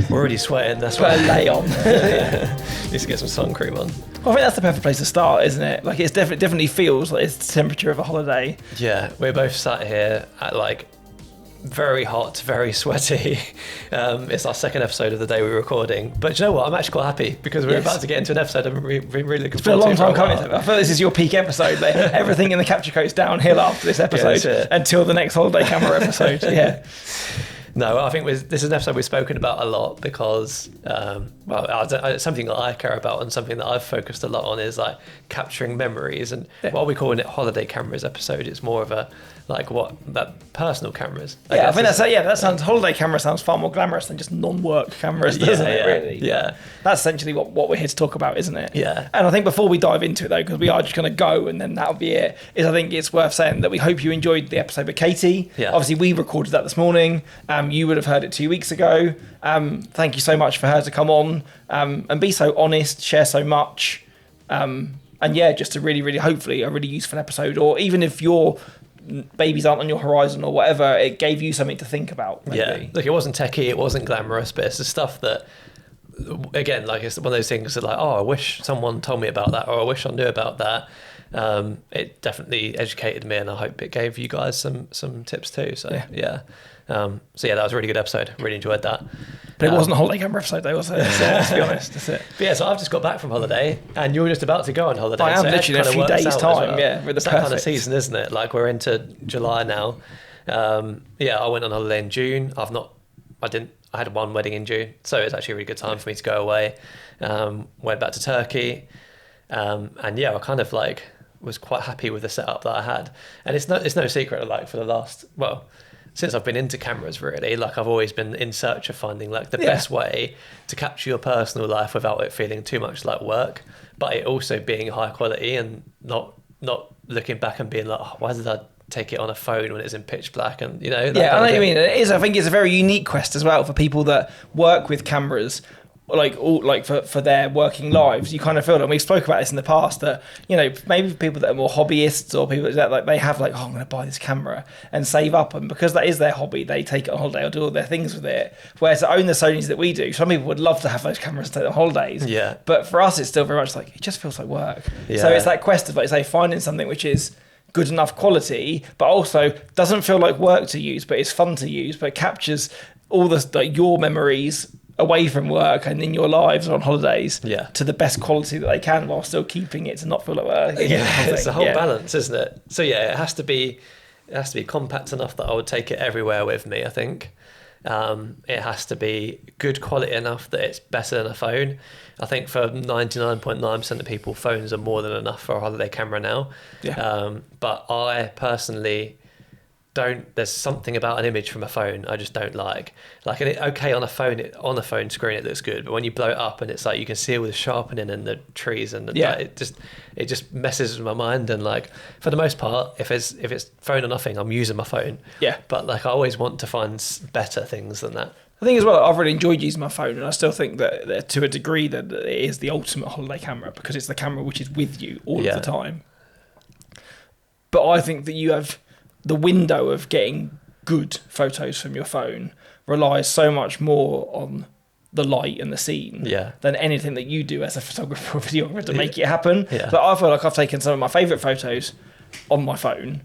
We're already sweating, that's Put why. a lay on. Need to get some sun cream on. Well, I think that's the perfect place to start, isn't it? Like, it's definitely feels like it's the temperature of a holiday. Yeah, we're both sat here at like very hot, very sweaty. It's our second episode of the day we're recording. But you know what? I'm actually quite happy because we're about to get into an episode I've been really looking It's been a forward long to. time coming. I feel this is your peak episode. Like, everything in the capture code's downhill after this episode until the next holiday camera episode. Yeah. No, I think this is an episode we've spoken about a lot because, it's something that I care about and something that I've focused a lot on is like capturing memories. And while we're calling it holiday cameras episode, it's more of a like personal cameras. I think that sounds holiday camera sounds far more glamorous than just non-work cameras, doesn't it? Really? Yeah. That's essentially what we're here to talk about, isn't it? Yeah. And I think before we dive into it though, because we are just going to go and then that'll be it. I think it's worth saying that we hope you enjoyed the episode with Katie. Yeah. Obviously, we recorded that this morning. You would have heard it 2 weeks ago. Thank you so much for her to come on and be so honest, share so much, and just a really hopefully a really useful episode. Or even if your babies aren't on your horizon or whatever, it gave you something to think about. Maybe. Yeah, look, it wasn't techie, it wasn't glamorous, but it's the stuff that, again, like it's one of those things that like, oh, I wish someone told me about that, or I wish I knew about that. It definitely educated me, and I hope it gave you guys some tips too. So yeah. That was a really good episode. Really enjoyed that. But it wasn't a holiday camera episode though, was it? So, let's be honest, that's it. But yeah, so I've just got back from holiday, and you're just about to go on holiday. I am so literally in a few days' time. Yeah, with the that kind of season, isn't it? Like we're into July now. I went on holiday in June. I had one wedding in June, so it's actually a really good time for me to go away. Went back to Turkey, I kind of like was quite happy with the setup that I had, and it's no secret. Like for the last since I've been into cameras, really, like I've always been in search of finding like the best way to capture your personal life without it feeling too much like work, but it also being high quality and not looking back and being like, oh, why did I take it on a phone when it's in pitch black? And I know what you mean. It is. I think it's a very unique quest as well for people that work with cameras. For their working lives, you kind of feel, and we spoke about this in the past, that maybe people that are more hobbyists or people that like they have like, oh, I'm going to buy this camera and save up, and because that is their hobby, they take it on holiday or do all their things with it. Whereas to own the Sonys that we do, some people would love to have those cameras to take on holidays. Yeah. But for us, it's still very much like it just feels like work. Yeah. So it's that quest of like say finding something which is good enough quality, but also doesn't feel like work to use, but it's fun to use, but captures all the like your memories away from work and in your lives or on holidays to the best quality that they can while still keeping it to not feel like work. It's a whole balance, isn't it? So it has to be compact enough that I would take it everywhere with me, I think. It has to be good quality enough that it's better than a phone. I think for 99.9% of people, phones are more than enough for a holiday camera now. But I personally there's something about an image from a phone I just don't like. Like, okay, on a phone screen it looks good, but when you blow it up and it's like you can see all the sharpening and the trees and it just messes with my mind. And like for the most part, if it's phone or nothing, I'm using my phone. Yeah. But like I always want to find better things than that. I think as well, I've really enjoyed using my phone, and I still think that to a degree that it is the ultimate holiday camera because it's the camera which is with you all of the time. But I think that you have the window of getting good photos from your phone relies so much more on the light and the scene than anything that you do as a photographer or videographer to make it happen. Yeah. So I feel like I've taken some of my favourite photos on my phone,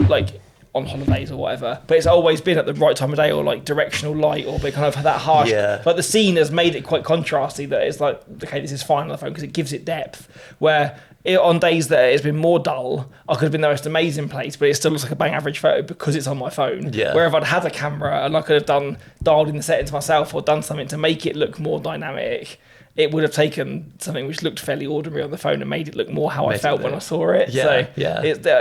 like on holidays or whatever, but it's always been at the right time of day or like directional light or kind of that harsh. Like the scene has made it quite contrasty that it's like, okay, this is fine on the phone because it gives it depth, where on days that it's been more dull, I could have been the most amazing place, but it still looks like a bang average photo because it's on my phone. Yeah. Where if I'd had a camera and I could have dialed in the settings myself or done something to make it look more dynamic, it would have taken something which looked fairly ordinary on the phone and made it look more how I felt when I saw it. I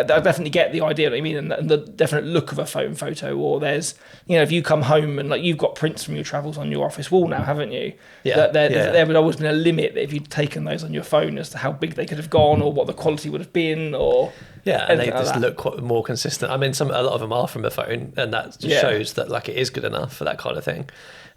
definitely get the idea, I mean, and the definite look of a phone photo. Or there's, if you come home and like you've got prints from your travels on your office wall now, haven't you? There would always been a limit that if you'd taken those on your phone as to how big they could have gone or what the quality would have been, or and they just look quite more consistent. I mean, a lot of them are from the phone, and that just shows that like it is good enough for that kind of thing.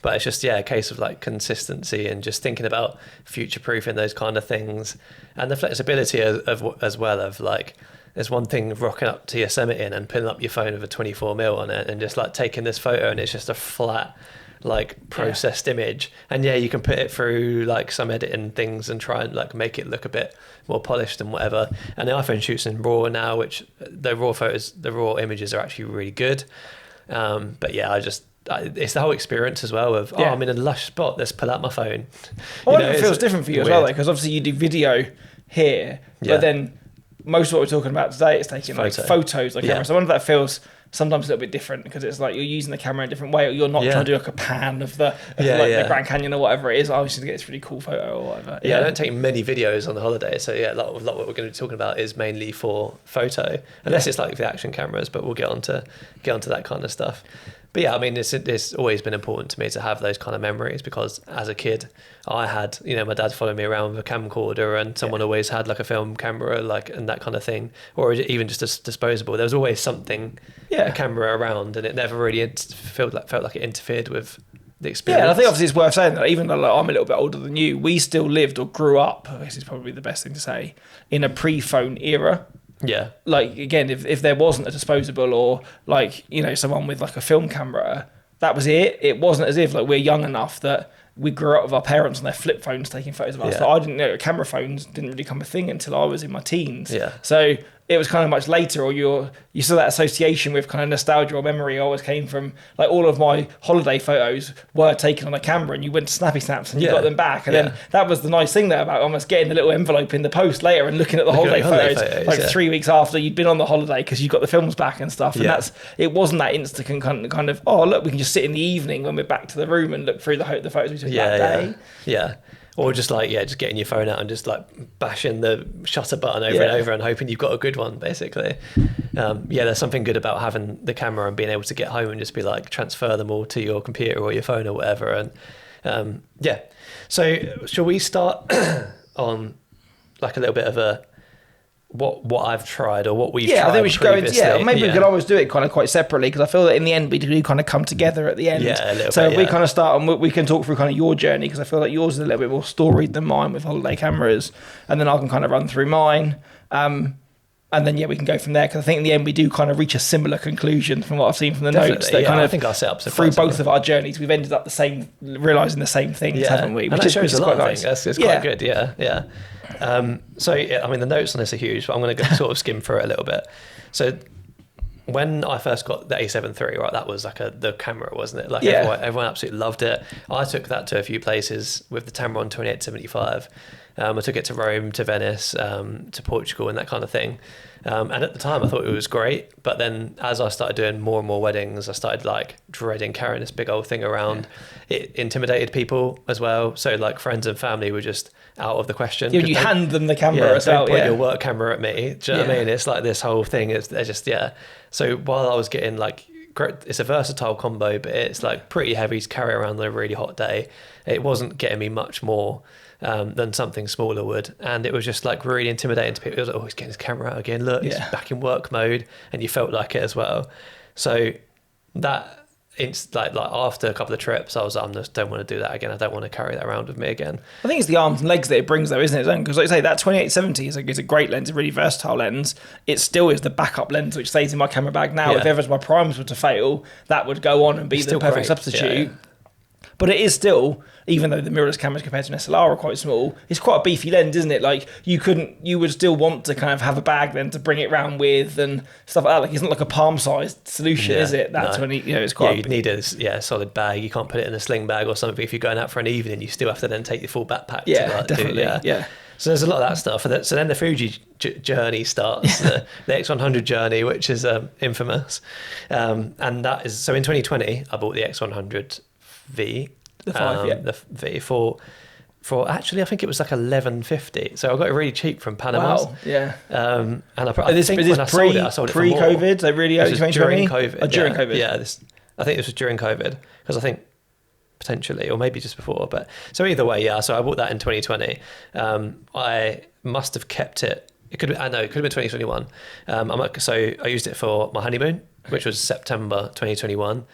But it's just, a case of like consistency and just thinking about future-proofing those kind of things, and the flexibility as well of like, there's one thing of rocking up to Yosemite and putting up your phone with a 24mm on it and just like taking this photo and it's just a flat like processed image, and yeah, you can put it through like some editing things and try and like make it look a bit more polished and whatever. And the iPhone shoots in RAW now, which the raw images are actually really good. But yeah, it's the whole experience as well of I'm in a lush spot, let's pull out my phone. It feels different for you as well, because obviously you do video here, but then most of what we're talking about today is taking like photos, like camera. So I wonder if that feels sometimes a little bit different, because it's like you're using the camera in a different way, or you're not trying to do like a pan of the the Grand Canyon or whatever it is. I just need to get this really cool photo or whatever. I don't take many videos on the holiday, so a lot of what we're going to be talking about is mainly for photo, unless it's like the action cameras, but we'll get onto that kind of stuff. But yeah, I mean, it's always been important to me to have those kind of memories, because as a kid, I had, my dad followed me around with a camcorder, and someone always had like a film camera, like, and that kind of thing, or even just a disposable. There was always something, a camera around, and it never really felt like it interfered with the experience. Yeah, and I think obviously it's worth saying that even though I'm a little bit older than you, we still lived or grew up, this is probably the best thing to say, in a pre-phone era. Yeah. Like, again, if there wasn't a disposable or, like, someone with, like, a film camera, that was it. It wasn't as if, like, we're young enough that we grew up with our parents on their flip phones taking photos of us. So I didn't know camera phones didn't really become a thing until I was in my teens. Yeah. So it was kind of much later, or you saw that association with kind of nostalgia or memory always came from, like, all of my holiday photos were taken on a camera, and you went to Snappy Snaps and you got them back. And then that was the nice thing there about almost getting the little envelope in the post later and looking at the holiday photos like 3 weeks after you'd been on the holiday, because you got the films back and stuff. And it wasn't that instant kind of, oh, look, we can just sit in the evening when we're back to the room and look through the photos we took that day. Yeah. Or just just getting your phone out and just like bashing the shutter button over and over and hoping you've got a good one, basically. There's something good about having the camera and being able to get home and just be like, transfer them all to your computer or your phone or whatever. And so shall we start on like a little bit of a what I've tried or what we've tried. I think we should previously. Go into, maybe we could always do it kind of quite separately, because I feel that in the end we do kind of come together at the end. Yeah, a little so bit, we kind of start and we can talk through kind of your journey, because I feel like yours is a little bit more storied than mine with holiday cameras, and then I can kind of run through mine. And then we can go from there, because I think in the end we do kind of reach a similar conclusion from what I've seen from the notes. That kind of, I think our setups are through both of our journeys, we've ended up realising the same things, haven't we? Which shows a lot, I think. It's quite good, yeah. The notes on this are huge, but I'm going to sort of skim through it a little bit. So when I first got the A7 III, right, that was like the camera, wasn't it? Like everyone absolutely loved it. I took that to a few places with the Tamron 2875. I took it to Rome, to Venice, to Portugal, and that kind of thing. And at the time I thought it was great, but then as I started doing more and more weddings, I started like dreading carrying this big old thing around. It intimidated people as well, so like friends and family were just out of the question. You hand them the camera as well. Don't point your work camera at me. Do you know what I mean? It's like this whole thing is they're just So while I was getting like, it's a versatile combo, but it's like pretty heavy to carry around on a really hot day. It wasn't getting me much more than something smaller would, and it was just like really intimidating to people. It was like, oh, he's getting his camera out again, look, he's back in work mode, and you felt like it as well. So that it's like after a couple of trips, I just don't want to do that again. I don't want to carry that around with me again. I think it's the arms and legs that it brings, though, isn't it? Because like I say, that 2870 is a great lens, a really versatile lens. It still is the backup lens which stays in my camera bag now. If ever my primes were to fail, that would go on and be the perfect substitute. But it is still, even though the mirrorless cameras compared to an SLR are quite small, it's quite a beefy lens, isn't it? Like you would still want to kind of have a bag then to bring it around with and stuff like that. Like it's not like a palm-sized solution, is it? That's when it's quite. You'd need a solid bag. You can't put it in a sling bag or something. If you're going out for an evening, you still have to then take your full backpack. Definitely. So there's a lot of that stuff. So then the Fuji journey starts, the X100 journey, which is infamous. And that is, so in 2020, I bought the X100 V. The 5, the V for actually I think it was like $11.50. So I got it really cheap from Panama's. Wow, yeah. And I think when I sold it for more. Pre-COVID, so really early 2020? During COVID. Oh, during COVID. Yeah, I think this was during COVID, because I think potentially, or maybe just before. But so either way, so I bought that in 2020. I must have kept it. It could have been 2021. So I used it for my honeymoon, which was September 2021.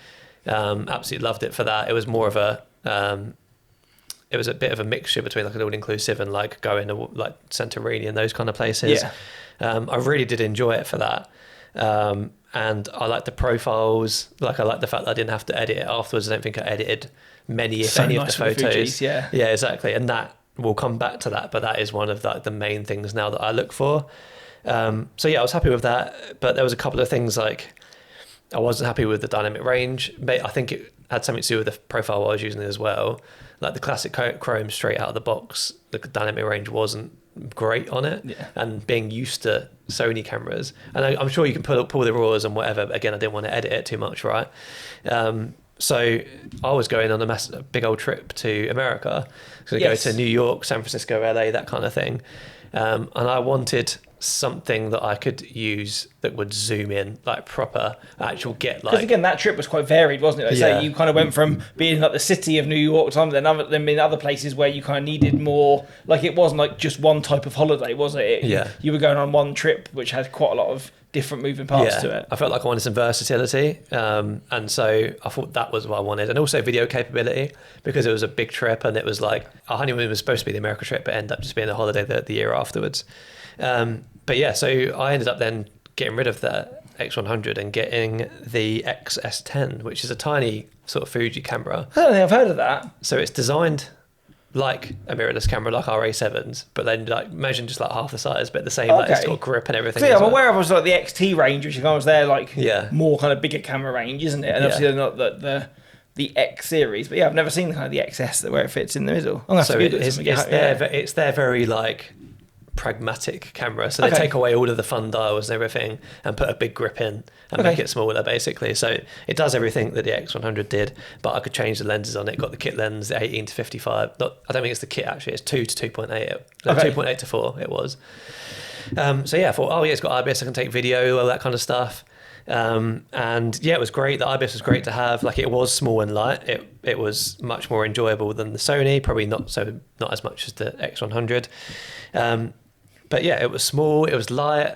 Absolutely loved it for that. It was more of a it was a bit of a mixture between like an all-inclusive and like going to like Santorini and those kind of places. I really did enjoy it for that. And I like the profiles. Like I like the fact that I didn't have to edit it afterwards. I don't think I edited many, if any, nice of the photos. Fujis, yeah, exactly. And that we'll come back to that, but that is one of like the main things now that I look for. So yeah, I was happy with that, but there was a couple of things like I wasn't happy with the dynamic range. But I think it had something to do with the profile I was using as well. Like the classic chrome straight out of the box, the dynamic range wasn't great on it. Yeah. And being used to Sony cameras, and I'm sure you can pull the RAWs and whatever. But again, I didn't want to edit it too much, right? So I was going on a big old trip to America. So go to New York, San Francisco, LA, that kind of thing. And I wanted something that I could use that would zoom in, like proper, actual get like. Because again, that trip was quite varied, wasn't it? Like say you kind of went from being like the city of New York to then being other places where you kind of needed more. Like it wasn't like just one type of holiday, was it? You were going on one trip which had quite a lot of different moving parts to it. I felt like I wanted some versatility, and so I thought that was what I wanted, and also video capability, because it was a big trip, and it was like our honeymoon was supposed to be the America trip, but ended up just being a holiday the year afterwards. But yeah, so I ended up then getting rid of the X100 and getting the XS10, which is a tiny sort of Fuji camera. I don't think I've heard of that. So it's designed like a mirrorless camera, like our A7s, but then like imagine just like half the size, but the same. Like it's got grip and everything. So yeah, I'm aware of was like the XT range, which was there like more kind of bigger camera range, isn't it? And obviously they're not the X series, but yeah, I've never seen the kind of the XS where it fits in the middle. I'm gonna have to Google it. It's their very like pragmatic camera, so they take away all of the fun dials and everything and put a big grip in and make it smaller basically. So it does everything that the X100 did, but I could change the lenses on it. Got the kit lens, the 18 to 55. I don't think it's the kit actually, it's 2 to 2.8. 2.8 to 4 it was. So yeah, I thought, it's got IBIS, I can take video, all that kind of stuff. And yeah, it was great. The IBIS was great to have. Like it was small and light. It was much more enjoyable than the Sony, probably not as much as the X100. But yeah, it was small, it was light,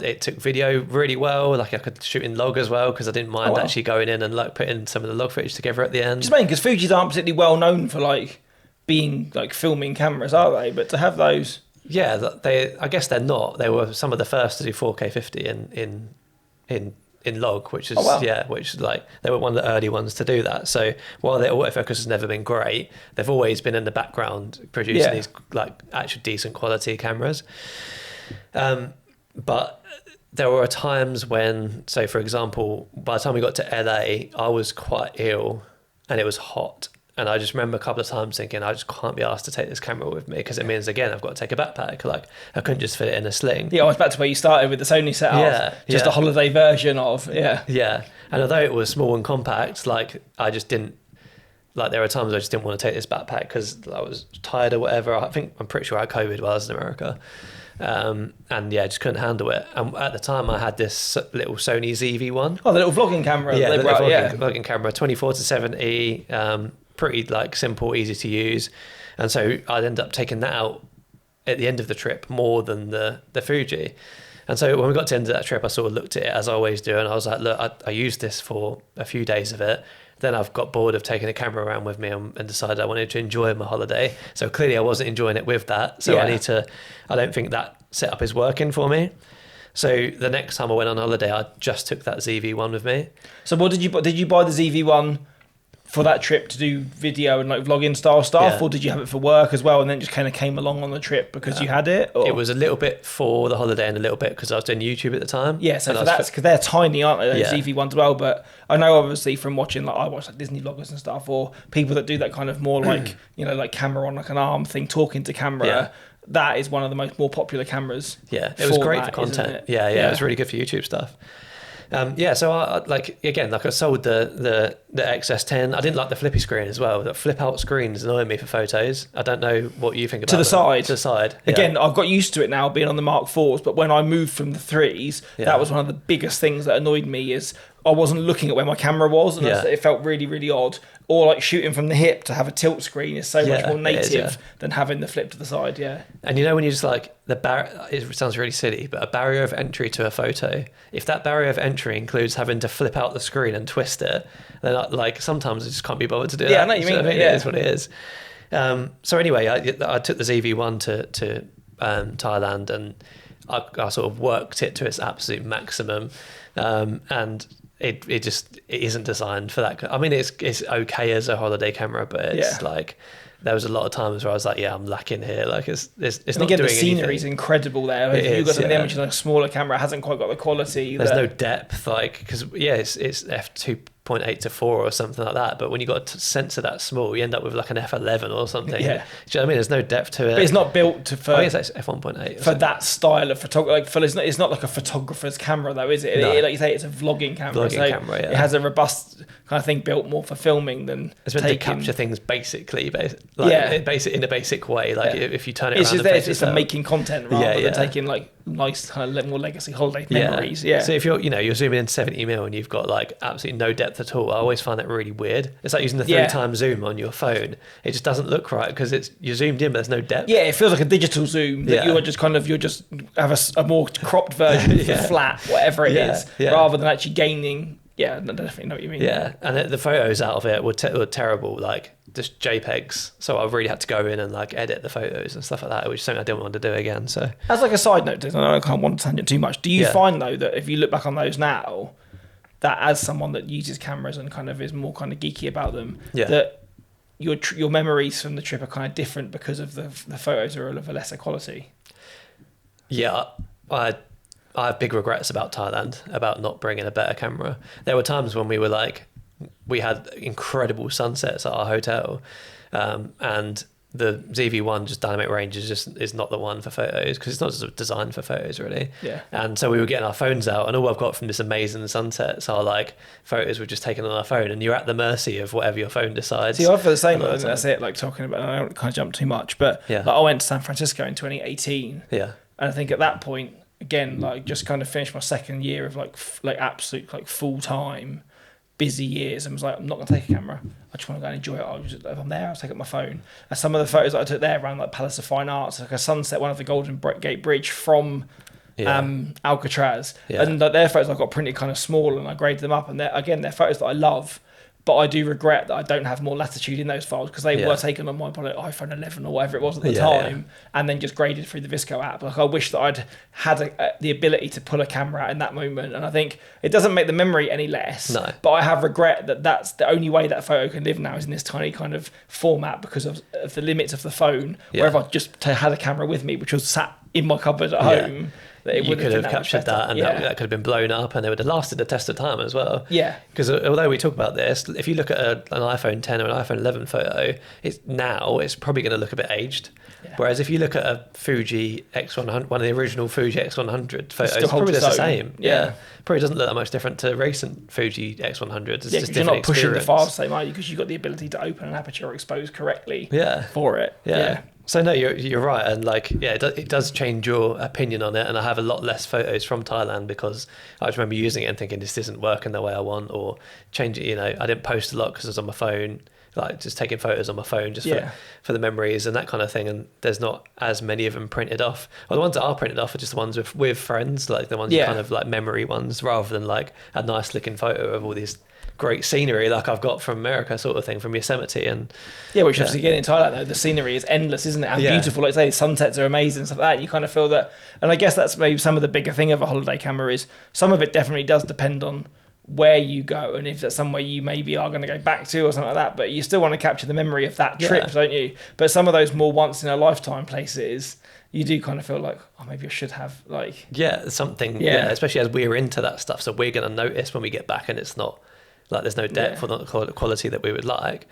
it took video really well, like I could shoot in log as well, because I didn't mind actually going in and like putting some of the log footage together at the end. Just because Fujis aren't particularly well known for like being like filming cameras, are they? But to have those... Yeah, I guess they're not. They were some of the first to do 4K 50 in log, which is which like they were one of the early ones to do that. So while their autofocus has never been great, they've always been in the background producing these like actual decent quality cameras. But there were times when, so for example, by the time we got to LA, I was quite ill and it was hot. And I just remember a couple of times thinking, I just can't be asked to take this camera with me, because it means, again, I've got to take a backpack. Like, I couldn't just fit it in a sling. Yeah, I was back to where you started with the Sony setup. Just a holiday version of, Yeah. And although it was small and compact, like, I just didn't, like, there were times I just didn't want to take this backpack because I was tired or whatever. I'm pretty sure I had COVID while I was in America. And yeah, just couldn't handle it. And at the time, I had this little Sony ZV-1. Oh, the little vlogging camera. Yeah, the vlogging camera, 24 to 70, pretty like simple, easy to use. And so I'd end up taking that out at the end of the trip more than the Fuji. And so when we got to the end of that trip, I sort of looked at it as I always do, and I was like, look, I used this for a few days of it. Then I've got bored of taking a camera around with me and decided I wanted to enjoy my holiday. So clearly I wasn't enjoying it with that. So I don't think that setup is working for me. So the next time I went on holiday, I just took that ZV-1 with me. So what did you buy the ZV-1 for that trip to do video and like vlogging style stuff, or did you have it for work as well and then just kind of came along on the trip because you had it? Or? It was a little bit for the holiday and a little bit because I was doing YouTube at the time. Yeah, so that's because they're tiny, aren't they? Those ZV ones as well. But I know obviously from watching, like I watch like Disney vloggers and stuff, or people that do that kind of more like like camera on like an arm thing, talking to camera. Yeah. That is one of the more popular cameras. Yeah, it was great for content. Yeah, it was really good for YouTube stuff. So I sold the XS10. I didn't like the flippy screen as well. The flip out screens annoying me for photos. I don't know what you think about to the side. To the side. Again, I've got used to it now being on the Mark IVs, but when I moved from the 3s, that was one of the biggest things that annoyed me is I wasn't looking at where my camera was, and it felt really, really odd. Or like shooting from the hip to have a tilt screen is so much more native than having the flip to the side. Yeah. And when you just like it sounds really silly, but a barrier of entry to a photo, if that barrier of entry includes having to flip out the screen and twist it, then like sometimes I just can't be bothered to do that. Yeah, I know what you mean. It is what it is. So anyway, I took the ZV-1 to Thailand, and I sort of worked it to its absolute maximum, and it isn't designed for that. I mean, it's okay as a holiday camera, but it's like there was a lot of times where I was like, yeah, I'm lacking here. Like it's not again, doing the scenery's anything. incredible there. If you've got an image on a smaller camera, it hasn't quite got the quality. There's no depth, like, because it's f2.8 to 4 or something like that. But when you got a sensor that small, you end up with like an f11 or something. Yeah. Do you know what I mean? There's no depth to it. But it's not built for. I guess it's f1.8 for that style of photography. Like, it's not like a photographer's camera though, is it? No. Like you say, it's a vlogging camera. Camera, yeah. It has a robust kind of thing built more for filming than it's meant to capture things basically, in a basic way. Like if you turn it around, it's for making content rather than taking like nice kind of more legacy holiday memories. Yeah. So if you're zooming in 70mm and you've got like absolutely no depth at all, I always find that really weird. It's like using the 3x zoom on your phone. It just doesn't look right because you're zoomed in, but there's no depth. Yeah, it feels like a digital zoom that you just have a more cropped version of the flat, whatever it is, rather than actually gaining. Yeah, I definitely know what you mean. Yeah, and the photos out of it were terrible, like just JPEGs. So I really had to go in and like edit the photos and stuff like that, which is something I didn't want to do again. So as like a side note, I know I can't want to tangent too much. Do you find though that if you look back on those now, that as someone that uses cameras and kind of is more kind of geeky about them, that your memories from the trip are kind of different because of the photos are of a lesser quality? Yeah, I have big regrets about Thailand, about not bringing a better camera. There were times when we had incredible sunsets at our hotel, and the ZV-1 just dynamic range is not the one for photos because it's not just designed for photos really. Yeah. And so we were getting our phones out, and all I've got from this amazing sunsets are like photos we've just taken on our phone, and you're at the mercy of whatever your phone decides. See, I feel the same. That's it. Like talking about, I don't kind of jump too much, but like, I went to San Francisco in 2018. Yeah. And I think at that point, again, like just kind of finished my second year of like absolute like full time busy years, and was like, I'm not gonna take a camera. I just want to go and enjoy it. If I'm there, I'll take up my phone. And some of the photos that I took there around like Palace of Fine Arts, like a sunset, one of the Golden Gate Bridge from Alcatraz, and like, their photos I got printed kind of small, and I graded them up, and they're photos that I love. But I do regret that I don't have more latitude in those files because they were taken on my iPhone 11 or whatever it was at the time, and then just graded through the Visco app. Like I wish that I'd had the ability to pull a camera out in that moment, and I think it doesn't make the memory any less. No. But I have regret that that's the only way that photo can live now is in this tiny kind of format because of the limits of the phone. Yeah. Where if I just had a camera with me, which was sat in my cupboard at home. You could have captured that, and that could have been blown up, and it would have lasted the test of time as well. Yeah. Because although we talk about this, if you look at an iPhone 10 or an iPhone 11 photo, it's probably going to look a bit aged. Yeah. Whereas if you look at a Fuji X100, one of the original Fuji X100 photos, it's probably the same. Yeah. Probably doesn't look that much different to recent Fuji X100s. It's just you're not pushing the file the same, are you? Because you've got the ability to open an aperture or expose correctly for it. Yeah. So no, you're right, and like it does change your opinion on it. And I have a lot less photos from Thailand because I just remember using it and thinking this isn't working the way I want, or change it. I didn't post a lot because I was on my phone, like just taking photos on my phone just for the memories and that kind of thing. And there's not as many of them printed off. Well, the ones that are printed off are just the ones with friends, like the ones kind of like memory ones, rather than like a nice looking photo of all these great scenery like I've got from America, sort of thing, from Yosemite. And which obviously again in Thailand though, the scenery is endless, isn't it? And beautiful, like I say, sunsets are amazing and stuff like that. You kind of feel that, and I guess that's maybe some of the bigger thing of a holiday camera is some of it definitely does depend on where you go and if that's somewhere you maybe are going to go back to or something like that, but you still want to capture the memory of that trip, don't you? But some of those more once in a lifetime places, you do kind of feel like, oh, maybe I should have like something, especially as we're into that stuff, so we're going to notice when we get back and it's not like there's no depth or not the quality that we would like.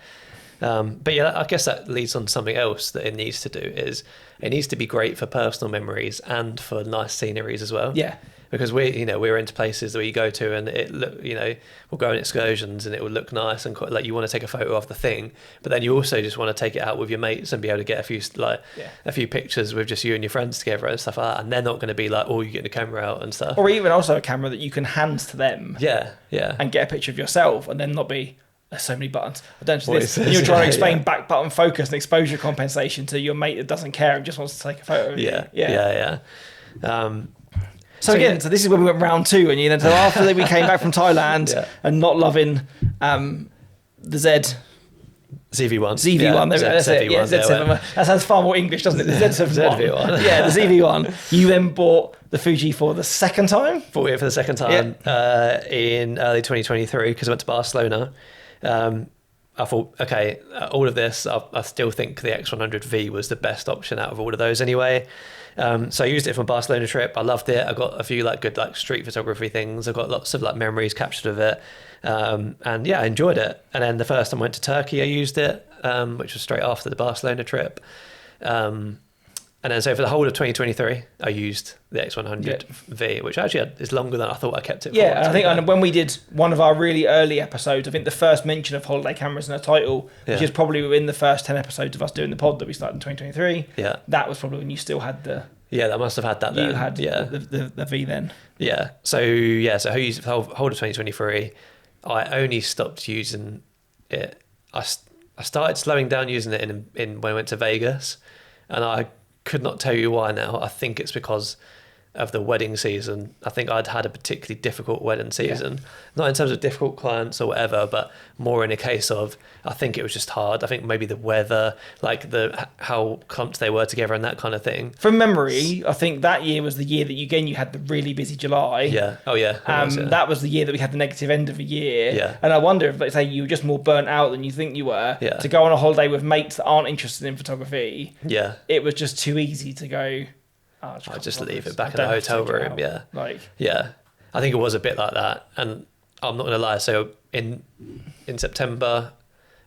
But I guess that leads on to something else that it needs to do is it needs to be great for personal memories and for nice sceneries as well. Yeah. Because we're into places where you go to and we'll go on excursions and it will look nice and like you want to take a photo of the thing, but then you also just want to take it out with your mates and be able to get a few pictures with just you and your friends together and stuff like that. And they're not going to be like, oh, you get the camera out and stuff. Or even also a camera that you can hand to them. Yeah. And get a picture of yourself and then not be, there's so many buttons. I don't do this. And you're trying to explain back button focus and exposure compensation to your mate that doesn't care and just wants to take a photo of you. Yeah. So this is when we went round two, and so after that we came back from Thailand and not loving the ZV1. ZV1, that's it. Yeah, Z7. That sounds far more English, doesn't it? The Z7. ZV1. Yeah, the ZV1. You then bought the Fuji for the second time? Bought it for the second time in early 2023 because I went to Barcelona. I thought, okay, all of this, I still think the X100V was the best option out of all of those anyway. So I used it for my Barcelona trip. I loved it. I got a few like good like street photography things. I got lots of like memories captured of it. And yeah, I enjoyed it. And then the first time I went to Turkey, I used it, which was straight after the Barcelona trip. And then so for the whole of 2023, I used the X100V, which actually is longer than I thought I kept it for. Yeah, and I think when we did one of our really early episodes, I think the first mention of holiday cameras in a title, which is probably within the first 10 episodes of us doing the pod that we started in 2023, that was probably when you still had the... Yeah, that must have had that then. You had the V then. Yeah, so I used it for the whole of 2023. I only stopped using it. I started slowing down using it in when I went to Vegas, and I could not tell you why now. I think it's because of the wedding season. I think I'd had a particularly difficult wedding season, not in terms of difficult clients or whatever, but more in a case of, I think it was just hard. I think maybe the weather, like how clumped they were together and that kind of thing. From memory, I think that year was the year that you had the really busy July. Yeah. Oh yeah. That was the year that we had the negative end of the year. Yeah. And I wonder if, let's say, you were just more burnt out than you think you were, to go on a holiday with mates that aren't interested in photography. Yeah. It was just too easy to go, I'll just leave it back in the hotel room. Yeah. I think it was a bit like that. And I'm not going to lie. So in September,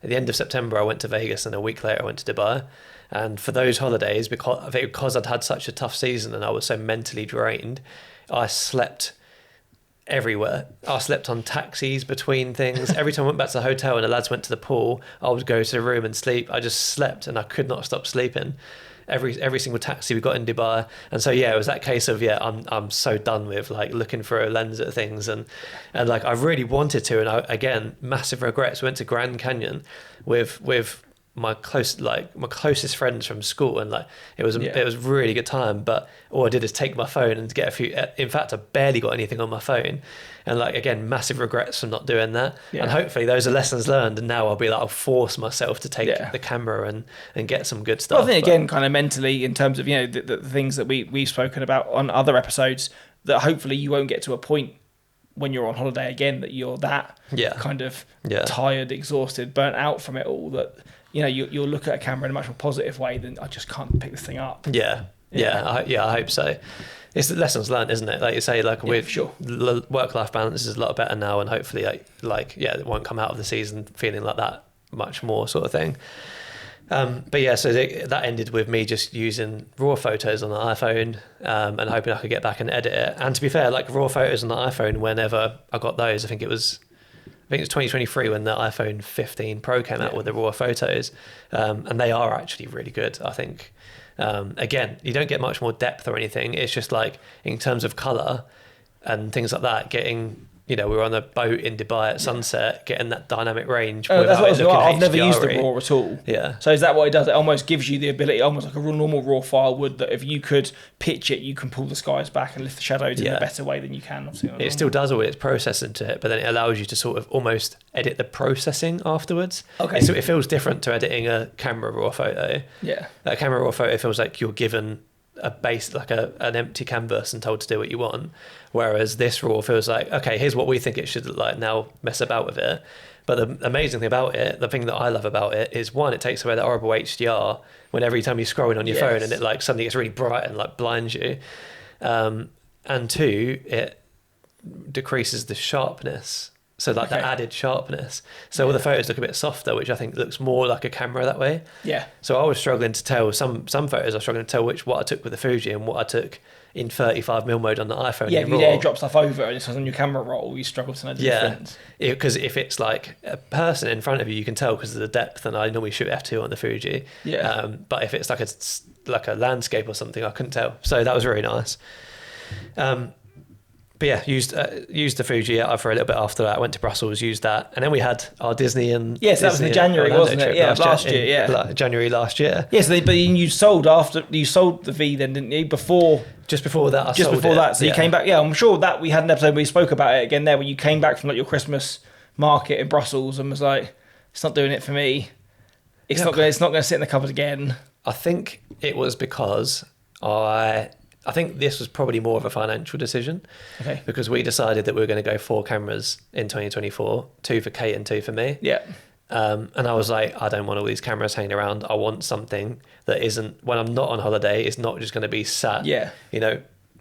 at the end of September, I went to Vegas, and a week later I went to Dubai. And for those holidays, because I'd had such a tough season and I was so mentally drained, I slept everywhere. I slept on taxis between things. Every time I went back to the hotel and the lads went to the pool, I would go to the room and sleep. I just slept, and I could not stop sleeping. Every single taxi we got in Dubai. And so it was that case of I'm so done with like looking for a lens at things, and like I really wanted to, and again, massive regrets. Went to Grand Canyon with my closest friends from school, and like it was a really good time, but all I did is take my phone and get a few. In fact, I barely got anything on my phone, and like again, massive regrets from not doing that. And hopefully those are lessons learned, and now I'll force myself to take the camera and get some good stuff. Well, I think again, kind of mentally, in terms of the things that we've spoken about on other episodes, that hopefully you won't get to a point when you're on holiday again that you're that kind of tired, exhausted, burnt out from it all, that you'll look at a camera in a much more positive way than, I just can't pick this thing up. I hope so. It's the lessons learned, isn't it? Like you say, like with work-life balance is a lot better now, and hopefully it won't come out of the season feeling like that much more, sort of thing. So that ended with me just using raw photos on the iPhone, and hoping I could get back and edit it. And to be fair, like raw photos on the iPhone, whenever I got those, I think it was 2023 when the iPhone 15 Pro came out with the raw photos, and they are actually really good, I think. Again, you don't get much more depth or anything. It's just like in terms of colour and things like that, getting, we were on a boat in Dubai at sunset, getting that dynamic range without it looking I've never used the raw at all. Yeah. So is that what it does? It almost gives you the ability, almost like a normal raw file would, that if you could pitch it, you can pull the skies back and lift the shadows in a better way than you can. It still does all its processing to it, but then it allows you to sort of almost edit the processing afterwards. Okay. So it feels different to editing a camera raw photo. Yeah. A camera raw photo feels like you're given a base, like an empty canvas, and told to do what you want, whereas this raw feels like, okay, here's what we think it should look like, now mess about with it. But the amazing thing about it, the thing that I love about it, is one, it takes away that horrible HDR when every time you're scrolling on your phone and it like suddenly gets really bright and like blinds you, and two, it decreases the sharpness, so like the added sharpness, so all the photos look a bit softer, which I think looks more like a camera that way. So I was struggling to tell some photos, I was struggling to tell what I took with the Fuji and what I took in 35mm mode on the iPhone. If you airdrop stuff over and it's on your camera roll, you struggle to know the difference. Because if it's like a person in front of you can tell because of the depth, and I normally shoot f2 on the Fuji. But if it's like a landscape or something, I couldn't tell. So that was really nice. But yeah, used the Fuji for a little bit after that. I went to Brussels, used that, and then we had our Disney and that was in January, wasn't it? Last year. January last year. Yes, but you sold the V then, didn't you? Just before that, so you came back. Yeah, I'm sure that we had an episode where we spoke about it again there, when you came back from like your Christmas market in Brussels and was like, it's not doing it for me. it's not going to sit in the cupboard again. I think it was because I think this was probably more of a financial decision. Okay. Because we decided that we were going to go 4 cameras in 2024, 2 for Kate and 2 for me. Yeah. And I was like, I don't want all these cameras hanging around. I want something that isn't, when I'm not on holiday, it's not just going to be sat,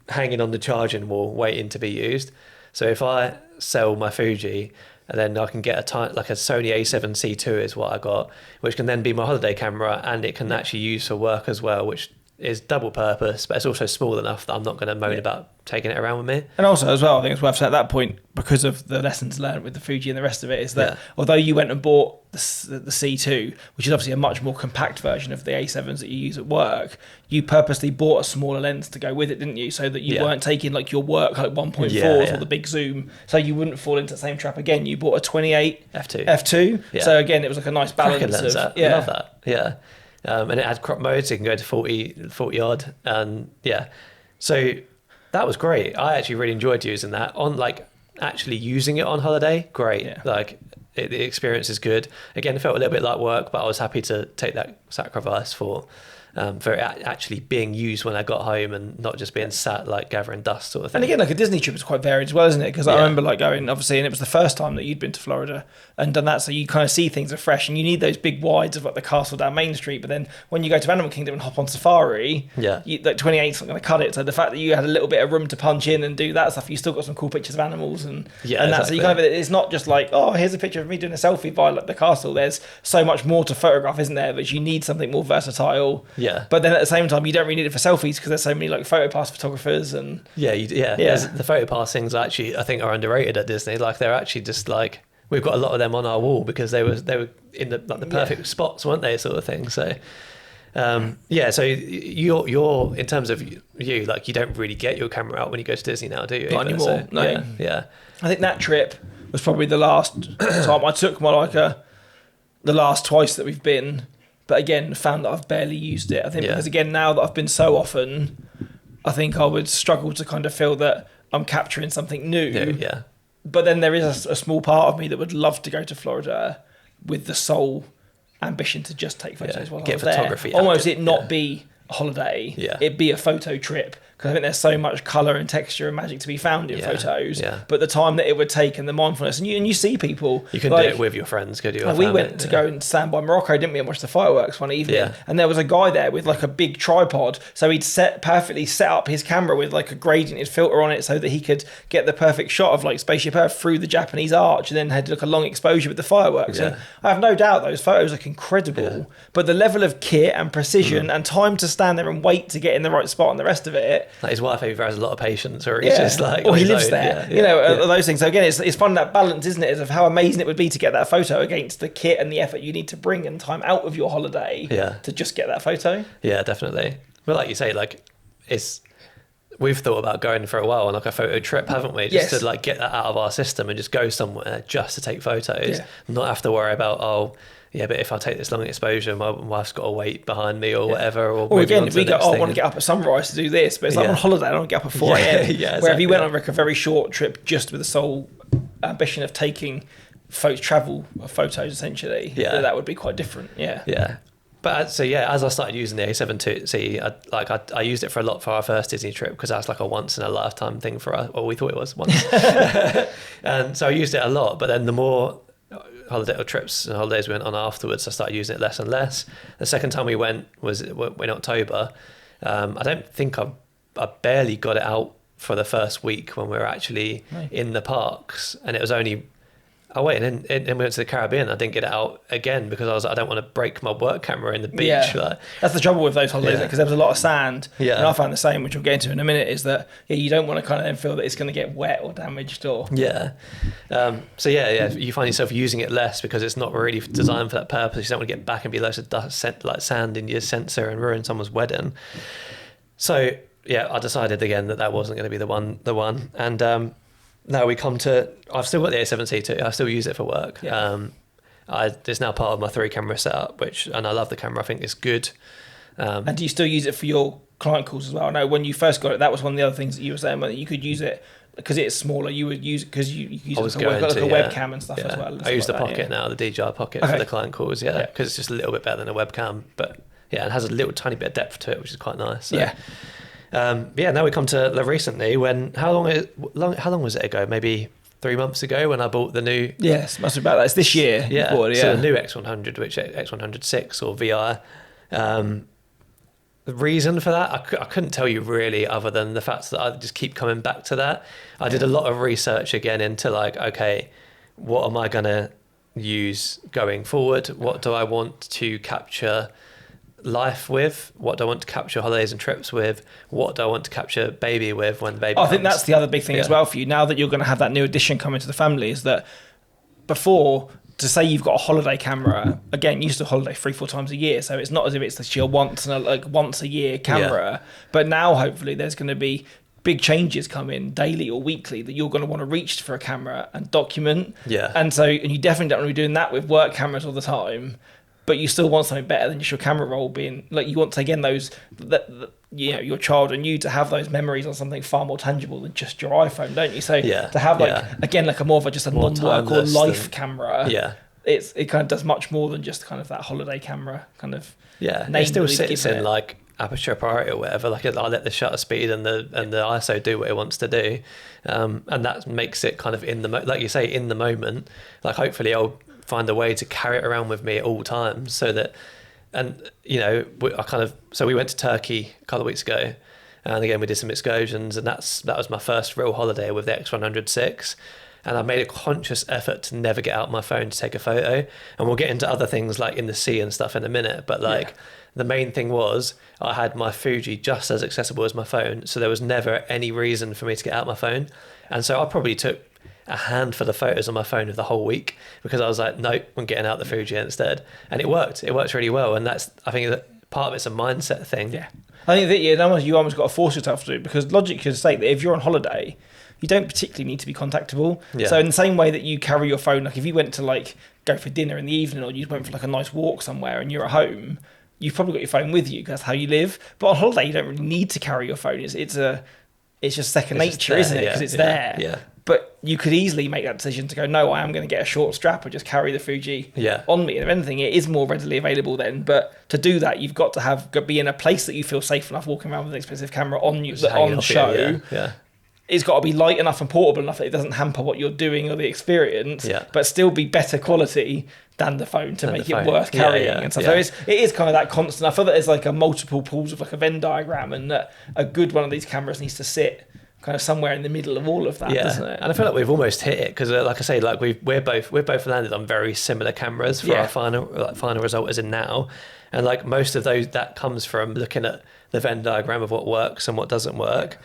hanging on the charging wall, waiting to be used. So if I sell my Fuji, and then I can get like a Sony A7C II is what I got, which can then be my holiday camera, and it can actually use for work as well, which is double purpose, but it's also small enough that I'm not going to moan about taking it around with me. And also as well, I think it's worth saying at that point, because of the lessons learned with the Fuji and the rest of it, is that although you went and bought the C2, which is obviously a much more compact version of the A7s that you use at work, you purposely bought a smaller lens to go with it, didn't you? So that you weren't taking like your work like 1.4s or the big zoom, so you wouldn't fall into the same trap again. You bought a 28 f2. Yeah. So again, it was like a nice balance lens, of I love that. Yeah. And it had crop mode, so you can go to 40 odd, and so that was great. I actually really enjoyed using that on, like, actually using it on holiday. Great. Like the experience is good. Again, it felt a little bit like work, but I was happy to take that sacrifice for it actually being used when I got home and not just being sat like gathering dust sort of thing. And again, like a Disney trip is quite varied as well, isn't it? Because I remember like going, obviously, and it was the first time that you'd been to Florida and done that, so you kind of see things afresh, and you need those big wides of like the castle down Main Street. But then when you go to Animal Kingdom and hop on safari, like 28's not going to cut it. So the fact that you had a little bit of room to punch in and do that stuff, you still got some cool pictures of animals and that's exactly. So you kind of, it's not just like, oh, here's a picture of me doing a selfie by like the castle. There's so much more to photograph, isn't there? But you need something more versatile. Yeah. But then at the same time, you don't really need it for selfies because there's so many like photo pass photographers and the photo pass things actually I think are underrated at Disney. Like they're actually just like, we've got a lot of them on our wall because they were in the like the perfect spots, weren't they, sort of thing. So so you're in terms of you, like you don't really get your camera out when you go to Disney now, do you? Not anymore. So, no. Yeah. I think that trip was probably the last time I took the last twice that we've been. But again, found that I've barely used it. I think because again, now that I've been so often, I think I would struggle to kind of feel that I'm capturing something new. Yeah. But then there is a small part of me that would love to go to Florida with the sole ambition to just take photos while I was photography there. Almost it not be a holiday. It'd be a photo trip. Because I think there's so much colour and texture and magic to be found in photos. Yeah. But the time that it would take and the mindfulness, and you see people. You can do it with your friends, could you? Like we went to go and stand by Morocco, didn't we, and watch the fireworks one evening. Yeah. And there was a guy there with like a big tripod. So he'd perfectly set up his camera with like a gradiented filter on it so that he could get the perfect shot of like Spaceship Earth through the Japanese arch, and then had like a long exposure with the fireworks. And I have no doubt those photos look incredible. Yeah. But the level of kit and precision and time to stand there and wait to get in the right spot and the rest of it. Like his wife either has a lot of patience or he's just like, or he lives there. Those things. So again, it's finding that balance, isn't it, of how amazing it would be to get that photo against the kit and the effort you need to bring and time out of your holiday to just get that photo. Yeah, definitely. Well, like you say, like we've thought about going for a while on like a photo trip, haven't we? Just to like get that out of our system and just go somewhere just to take photos, not have to worry about but if I take this long exposure, my wife's got to wait behind me or whatever. Or again, if we go, I want to get up at sunrise to do this, but it's like on holiday, I don't get up at 4 a.m. Exactly. Where if you went on like a very short trip just with the sole ambition of taking travel photos, essentially, that would be quite different. Yeah. But as I started using the A7C, I used it for a lot for our first Disney trip because that's like a once in a lifetime thing for us, or we thought it was once. And so I used it a lot, but then the more holiday or trips and holidays we went on afterwards, I started using it less and less. The second time we went was in October. I don't think I barely got it out for the first week when we were actually in the parks, and it was only and then we went to the Caribbean. I didn't get it out again because I was like, I don't want to break my work camera in the beach. That's the trouble with those holidays because there was a lot of sand. And I found the same, which we'll get into in a minute, is that you don't want to kind of then feel that it's going to get wet or damaged or you find yourself using it less because it's not really designed for that purpose. You don't want to get back and be loads of dust, like sand in your sensor and ruin someone's wedding. So I decided again that wasn't going to be the one, and now we come to, I've still got the A7C II. I still use it for work. It's now part of my 3-camera setup, and I love the camera. I think it's good. And do you still use it for your client calls as well? I know when you first got it, that was one of the other things that you were saying, that you could use it because it's smaller, you would use because you use I it was like a going to, webcam and stuff as yeah. well. I use the like that, Pocket now, the DJI Pocket Okay. for the client calls, Yeah. because it's just a little bit better than a webcam. But yeah, it has a little tiny bit of depth to it, which is quite nice. So, Yeah. Now we come to recently. How long was it ago? Maybe 3 months ago when I bought the new. Yes, must be about that. It's this year. Yeah. You bought it, So yeah. the new X100, which X100 or VI. The reason for that, I couldn't tell you really, other than the fact that I just keep coming back to that. I did a lot of research again into like, okay, what am I gonna use going forward? What do I want to capture life with? What do I want to capture holidays and trips with? What do I want to capture baby with when the baby I think comes? that's the other big thing as well for you. Now that you're going to have that new addition coming to the family, is that before, to say you've got a holiday camera, again, you used to holiday 3-4 times a year, so it's not as if it's your once a year camera. But now hopefully there's going to be big changes coming daily or weekly that you're going to want to reach for a camera and document. Yeah. And you definitely don't want to be doing that with work cameras all the time. But you still want something better than just your camera roll being like, you want to, again, your child and you to have those memories on something far more tangible than just your iPhone, don't you? So to have again, like a more of just a non-work or life camera, it kind of does much more than just kind of that holiday camera kind of. Yeah, it still sits in like aperture priority or whatever. Like I let the shutter speed and the ISO do what it wants to do, and that makes it kind of like you say, in the moment. Like hopefully I'll find a way to carry it around with me at all times, so that, and we went to Turkey a couple of weeks ago, and again we did some excursions, and that was my first real holiday with the X100 and I made a conscious effort to never get out my phone to take a photo. And we'll get into other things like in the sea and stuff in a minute, but the main thing was I had my Fuji just as accessible as my phone, so there was never any reason for me to get out my phone. And so I probably took a handful of photos on my phone of the whole week, because I was like, nope, I'm getting out the Fuji instead. And it worked really well. And I think that part of it's a mindset thing. Yeah. I think that you almost got to force yourself to do it, because logic could say that if you're on holiday, you don't particularly need to be contactable. Yeah. So in the same way that you carry your phone, like if you went to like go for dinner in the evening, or you went for like a nice walk somewhere and you're at home, you've probably got your phone with you because that's how you live. But on holiday, you don't really need to carry your phone. It's just second nature, isn't it? Because it's there. Yeah. But you could easily make that decision to go, no, I am going to get a short strap and just carry the Fuji on me. And if anything, it is more readily available then. But to do that, you've got to be in a place that you feel safe enough walking around with an expensive camera on you, on show. Yeah. It's got to be light enough and portable enough that it doesn't hamper what you're doing or the experience, but still be better quality than the phone to make it worth carrying and stuff. So it is kind of that constant. I feel that there's like a multiple pools of like a Venn diagram, and that a good one of these cameras needs to sit kind of somewhere in the middle of all of that, doesn't it? And I feel like we've almost hit it, because like I say, like we're both landed on very similar cameras for our final result as in now. And like most of those, that comes from looking at the Venn diagram of what works and what doesn't work.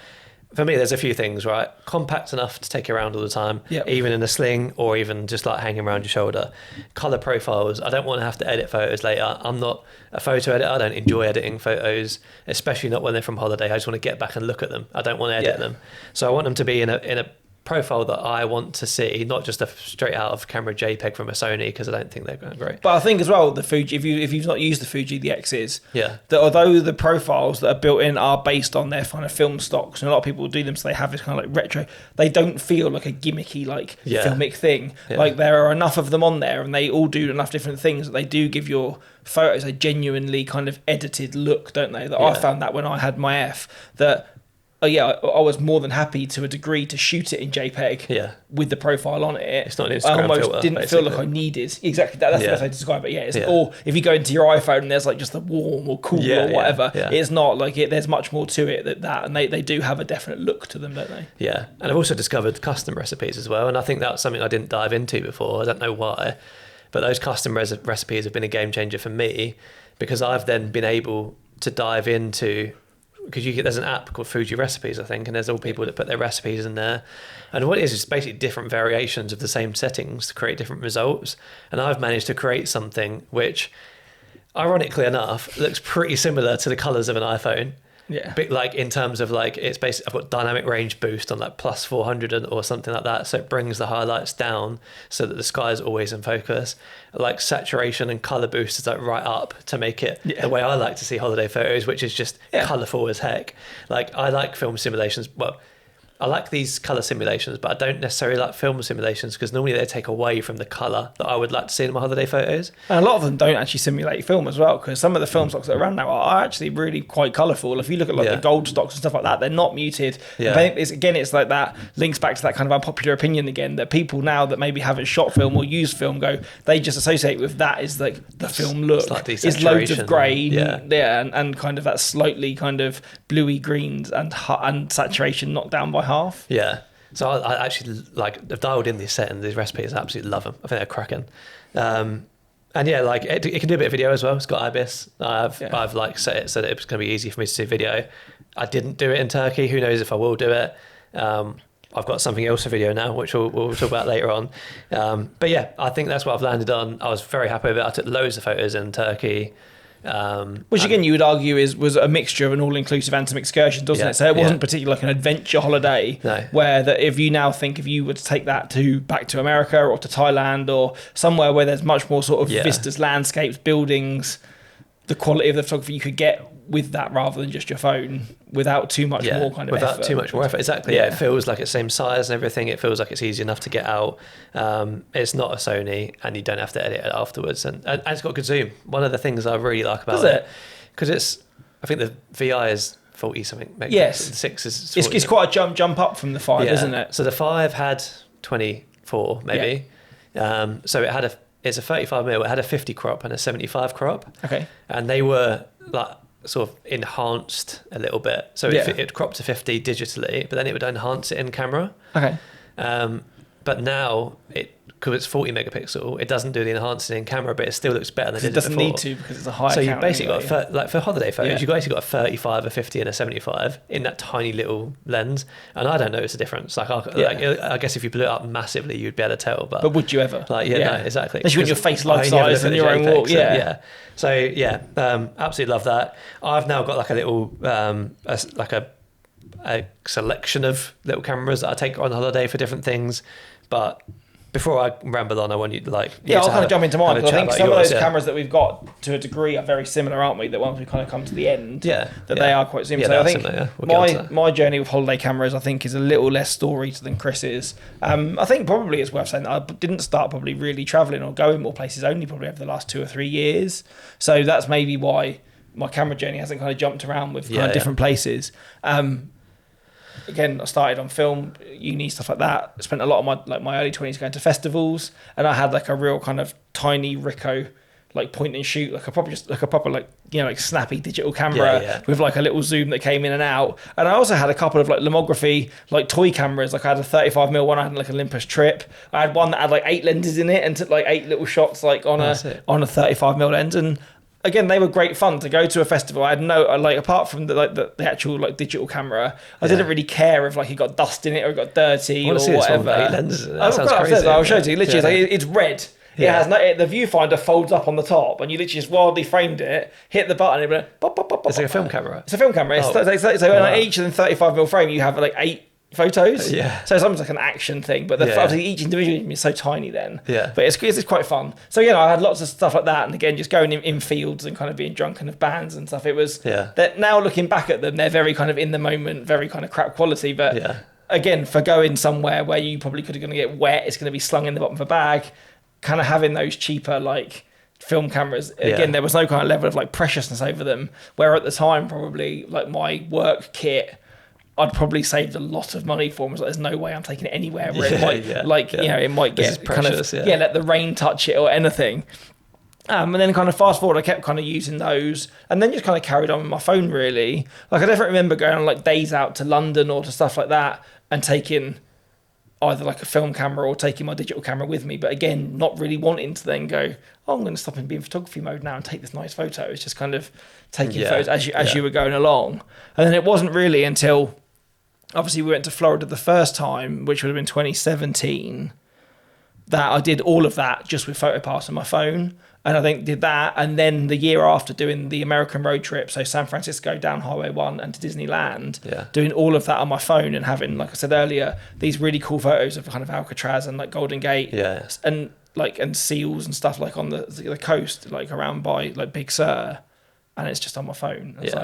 For me, there's a few things, right? Compact enough to take around all the time, even in a sling, or even just like hanging around your shoulder. Color profiles. I don't want to have to edit photos later. I'm not a photo editor. I don't enjoy editing photos, especially not when they're from holiday. I just want to get back and look at them. I don't want to edit them. So I want them to be in a profile that I want to see, not just a straight out of camera JPEG from a Sony, because I don't think they're going great. But I think as well, the Fuji, if you've not used the Fuji, the X's, that although the profiles that are built in are based on their kind of film stocks, and a lot of people do them, so they have this kind of like retro, they don't feel like a gimmicky filmic thing. Like there are enough of them on there, and they all do enough different things that they do give your photos a genuinely kind of edited look, don't they? That I found that when I had my F, that I was more than happy to a degree to shoot it in JPEG with the profile on it. It's not an Instagram I almost filter, didn't feel like I needed exactly that. That's the best way to describe it. Or if you go into your iPhone and there's like just the warm or cool or whatever, it's not like it. There's much more to it than that, and they do have a definite look to them, don't they? Yeah, and I've also discovered custom recipes as well, and I think that's something I didn't dive into before. I don't know why, but those custom recipes have been a game changer for me, because I've then been able to dive into. Because there's an app called Fuji Recipes, I think, and there's all people that put their recipes in there. And what it is basically different variations of the same settings to create different results. And I've managed to create something which, ironically enough, looks pretty similar to the colours of an iPhone. Yeah. But like in terms of like, it's basically, I've got dynamic range boost on like plus 400 or something like that. So it brings the highlights down so that the sky is always in focus. Like saturation and color boost is like right up to make it the way I like to see holiday photos, which is just colorful as heck. Like I like film simulations. Well, I like these color simulations, but I don't necessarily like film simulations because normally they take away from the color that I would like to see in my holiday photos. And a lot of them don't actually simulate film as well, because some of the film stocks that are around now are actually really quite colourful. If you look at like the gold stocks and stuff like that, they're not muted. Yeah. It's like that links back to that kind of unpopular opinion again, that people now that maybe haven't shot film or used film they just associate with that is like the film look. It's like loads of grey, and kind of that slightly kind of bluey greens and saturation knocked down by half. Yeah. So I actually I've dialed in these settings, these recipes. I absolutely love them. I think they're cracking. And yeah, like it can do a bit of video as well. It's got IBIS. I've like set it so that it's going to be easy for me to do video. I didn't do it in Turkey. Who knows if I will do it? I've got something else for video now, which we'll talk about later on. But yeah, I think that's what I've landed on. I was very happy with it. I took loads of photos in Turkey. Which again, you would argue was a mixture of an all-inclusive and some excursions, doesn't it? So it wasn't particularly like an adventure holiday. No. Where that if you now think if you were to take that back to America or to Thailand or somewhere where there's much more sort of vistas, landscapes, buildings, the quality of the photography you could get with that rather than just your phone without too much more kind of without effort. too much more effort. Exactly. Yeah. It feels like it's the same size and everything. It feels like it's easy enough to get out. It's not a Sony and you don't have to edit it afterwards. And it's got good zoom. One of the things I really like about it, because I think the VI is 40 something. Yes. The 6 is 40. It's quite a jump up from the 5, isn't it? So the 5 had 24 maybe. So it's a 35mm. It had a 50 crop and a 75 crop. Okay. And they were like sort of enhanced a little bit. So it cropped to 50 digitally, but then it would enhance it in camera. Okay. But now because it's 40 megapixel, it doesn't do the enhancing in camera, but it still looks better than it did doesn't before. need to because it's a higher. So you basically got for holiday photos, you've basically got a 35, a 50, and a 75 in that tiny little lens, and I don't notice a difference. I guess if you blew it up massively, you'd be able to tell. But would you ever? No, exactly. Unless you want your face life size and your own walk. So absolutely love that. I've now got like a little a selection of little cameras that I take on holiday for different things, but before I ramble on, I want you to I'll kind of jump into mine, because I think some of those cameras that we've got to a degree are very similar, aren't we? That once we kind of come to the end, they are quite similar. So I think my journey with holiday cameras, I think, is a little less story than Chris's. I think probably it's worth saying that I didn't start probably really travelling or going more places only probably over the last 2 or 3 years. So that's maybe why my camera journey hasn't kind of jumped around with kind of different places. Again, I started on film, uni, stuff like that. I spent a lot of my early 20s going to festivals, and I had like a real kind of tiny Ricoh point and shoot, like a proper snappy digital camera with like a little zoom that came in and out. And I also had a couple of lomography toy cameras. Like I had a 35mm one, I had Olympus Trip. I had one that had 8 lenses in it and took 8 little shots on a 35mm lens. And again, they were great fun to go to a festival. I had apart from the actual digital camera, I didn't really care if it got dust in it or it got dirty or whatever. 8 lenses. That sounds crazy. I'll show it to you. Literally, it's red. It has the viewfinder folds up on the top, and you literally just wildly framed it, hit the button, and it went, it's like a film camera. It's a film camera. So on each of the 35mm frame, you have 8 photos. So it's almost like an action thing, but obviously each individual is so tiny then. But it's quite fun. So I had lots of stuff like that, and again, just going in fields and kind of being drunken of bands and stuff. It was that now looking back at them, they're very kind of in the moment, very kind of crap quality. But again, for going somewhere where you probably could have going to get wet, it's going to be slung in the bottom of a bag. Kind of having those cheaper film cameras, again, there was no kind of level of preciousness over them. Where at the time, probably my work kit, I'd probably saved a lot of money for them. There's no way I'm taking it anywhere where it might, it might get precious, kind of, let the rain touch it or anything. And then kind of fast forward, I kept kind of using those, and then just kind of carried on with my phone really. I definitely remember going on days out to London or to stuff like that and taking either a film camera or taking my digital camera with me, but again, not really wanting to then go, I'm going to stop and be in photography mode now and take this nice photo. It's just kind of taking photos as you were going along. And then it wasn't really until obviously we went to Florida the first time, which would have been 2017, that I did all of that just with PhotoPass on my phone. And I think did that, and then the year after doing the American road trip, so San Francisco down Highway 1 and to Disneyland, doing all of that on my phone and having, like I said earlier, these really cool photos of kind of Alcatraz and Golden Gate, and seals and stuff on the coast, around by Big Sur, and it's just on my phone. It's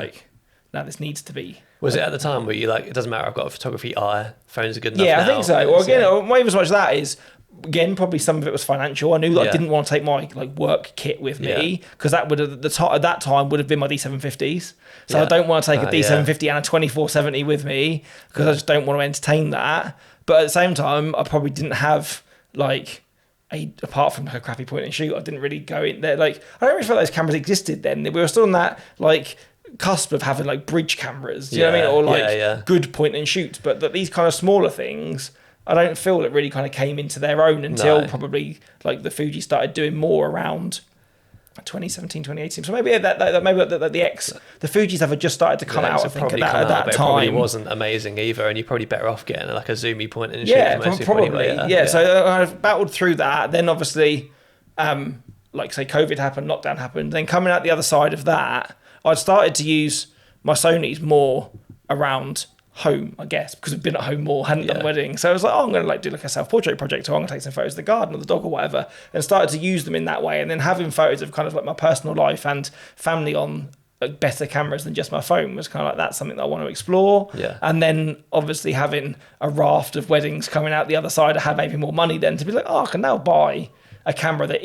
now this needs to be. Was it at the time where you like, it doesn't matter, I've got a photography eye, phones are good enough Yeah, now? I think so. Or again, or not even so much that is, again, probably some of it was financial. I knew that I didn't want to take my like work kit with me because that would have at that time would have been my D750s. So I don't want to take a D750 and a 2470 with me because I just don't want to entertain that. But at the same time, I probably didn't have like apart from like a crappy point and shoot, I didn't really go in there. Like I don't really feel like those cameras existed then. We were still on that like cusp of having like bridge cameras. Do you know what I mean? Or like good point and shoots. But that these kind of smaller things, I don't feel it really kind of came into their own until probably like the Fuji started doing more around 2017, 2018. So maybe the Fujis have just started to come out. I think at that time. It probably wasn't amazing either, and you're probably better off getting like a zoomy point and shoot. Probably. Anyway, so I've battled through that. Then obviously, like say COVID happened, lockdown happened. Then coming out the other side of that, I'd started to use my Sonys more around home, I guess, because I've been at home more, hadn't done weddings. So I was like, I'm going to like do like a self-portrait project, or I'm going to take some photos of the garden or the dog or whatever, and started to use them in that way. And then having photos of kind of like my personal life and family on like better cameras than just my phone was kind of like, that's something that I want to explore. And then obviously having a raft of weddings coming out the other side, I had maybe more money then to be like, I can now buy a camera that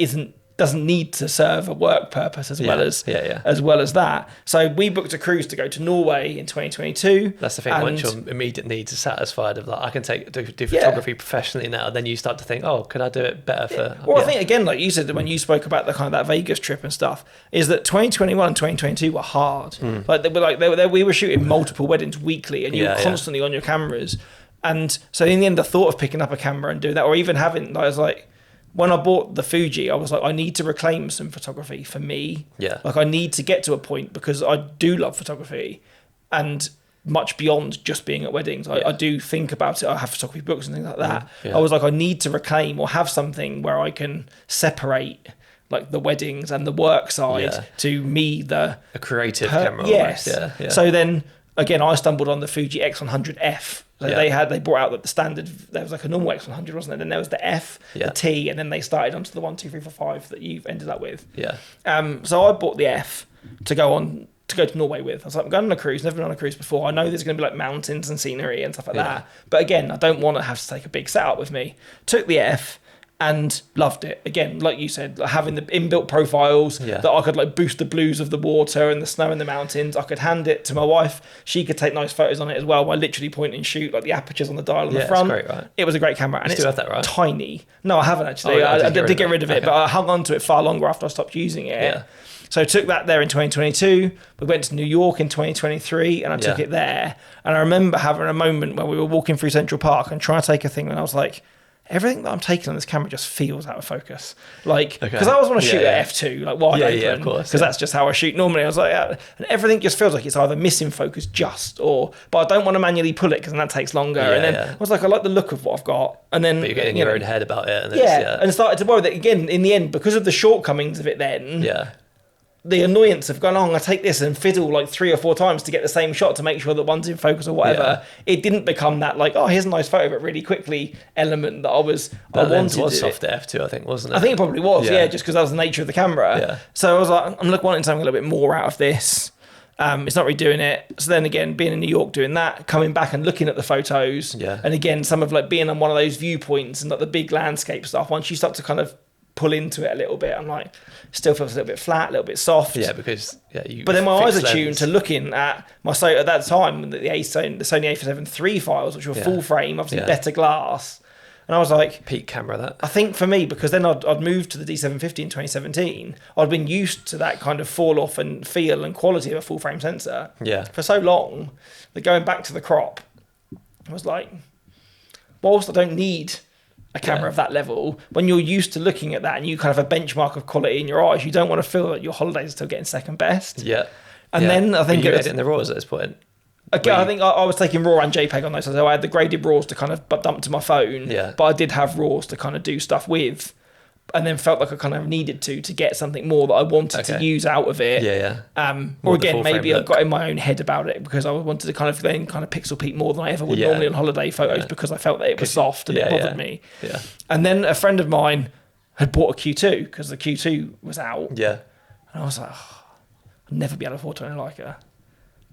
doesn't need to serve a work purpose as well as that. So we booked a cruise to go to Norway in 2022. That's the thing. Once your immediate needs are satisfied of like, I can do photography professionally now, then you start to think, oh, could I do it better for? Well, I think again, like you said, when you spoke about the kind of that Vegas trip and stuff, is that 2021 and 2022 were hard. Like we were shooting multiple weddings weekly, and you were constantly on your cameras. And so in the end, the thought of picking up a camera and doing that, or even having, I was like, when I bought the Fuji, I was like, I need to reclaim some photography for me. Like I need to get to a point, because I do love photography, and much beyond just being at weddings. I do think about it. I have photography books and things like that. I was like, I need to reclaim or have something where I can separate like the weddings and the work side to me, a creative camera. Yes. So then again, I stumbled on the Fuji X100F. So they brought out that the standard, there was like a normal X100, wasn't there? Then there was the F, the T, and then they started onto the 1, 2, 3, 4, 5 that you've ended up with. So I bought the F to go to Norway with. I was like, I'm going on a cruise, never been on a cruise before. I know there's going to be like mountains and scenery and stuff like that. But again, I don't want to have to take a big setup with me. Took the F and loved it. Again, like you said, like having the inbuilt profiles that I could like boost the blues of the water and the snow in the mountains. I could hand it to my wife. She could take nice photos on it as well by literally point and shoot, like the apertures on the dial on the front. It's great, right? It was a great camera. And you still have that, right? Tiny. No, I haven't actually. I did get rid of it, but I hung on to it far longer after I stopped using it. So I took that there in 2022. We went to New York in 2023, and I took it there. And I remember having a moment where we were walking through Central Park and trying to take a thing, and I was like, everything that I'm taking on this camera just feels out of focus. Like, because I always want to shoot at f2, like wide open, of course, because that's just how I shoot normally. I was like, and everything just feels like it's either missing focus but I don't want to manually pull it because then that takes longer. And then I was like, I like the look of what I've got. And then, but you're getting in your own head about it. And and started to worry that again, in the end, because of the shortcomings of it then, the annoyance of going, I take this and fiddle like 3 or 4 times to get the same shot to make sure that one's in focus or whatever. It didn't become that like, here's a nice photo, but really quickly element that I wanted. It was soft f2, I think, wasn't it? I think it probably was, just because that was the nature of the camera. So I was like, I'm wanting something a little bit more out of this. It's not really doing it. So then again, being in New York doing that, coming back and looking at the photos, and again, some of like being on one of those viewpoints and like the big landscape stuff, once you start to kind of pull into it a little bit, I'm like, still feels a little bit flat, a little bit soft. Because but then my eyes are tuned to looking at my at that time the Sony A7 III files, which were full frame, obviously better glass, and I was like, peak camera that. I think for me, because then I'd moved to the D750 in 2017, I'd been used to that kind of fall off and feel and quality of a full frame sensor for so long that going back to the crop, I was like, whilst I don't need a camera of that level, when you're used to looking at that and you kind of have a benchmark of quality in your eyes, you don't want to feel that your holidays are still getting second best. And then I think you're editing the RAWs at this point. Again, I think I was taking RAW and JPEG on those, so I had the graded RAWs to kind of dump to my phone, but I did have RAWs to kind of do stuff with, and then felt like I kind of needed to get something more that I wanted to use out of it. Or again, maybe I got in my own head about it because I wanted to kind of pixel peak more than I ever would normally on holiday photos because I felt that it was soft and it bothered me. And then a friend of mine had bought a Q2 because the Q2 was out. And I was like, I'll never be able to afford to own a Leica.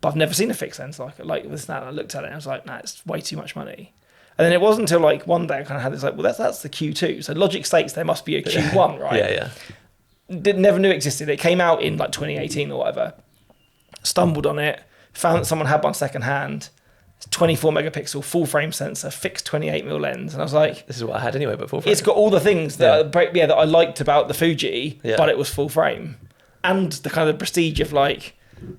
but I've never seen a fixed lens like this and that. And I looked at it and I was like, nah, it's way too much money. And then it wasn't until like one day I kind of had this like, well, that's the Q2. So Logic states there must be a Q1, right? Yeah. Never knew it existed. It came out in like 2018 or whatever. Stumbled on it, found that someone had one second hand. 24 megapixel full frame sensor, fixed 28mm lens, and I was like, this is what I had anyway, but full frame. It's got all the things that that I liked about the Fuji, but it was full frame, and the kind of prestige of like,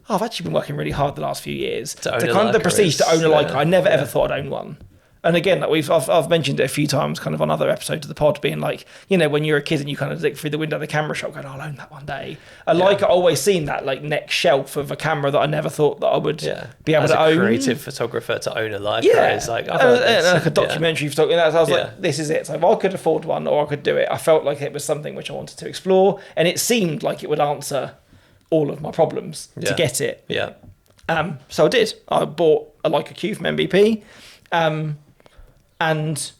oh, I've actually been working really hard the last few years to kind of the prestige to own a Leica. I never ever thought I'd own one. And again, like I've mentioned it a few times, kind of on other episodes of the pod, being like, you know, when you're a kid and you kind of look through the window of the camera shop, going, oh, I'll own that one day. And like I always seen that like next shelf of a camera that I never thought that I would be able to own. As a creative photographer to own a Leica is like, like a documentary photography. So I was like, this is it. So if I could afford one or I could do it, I felt like it was something which I wanted to explore, and it seemed like it would answer all of my problems to get it. Yeah. So I did. I bought a Leica Q from MVP. And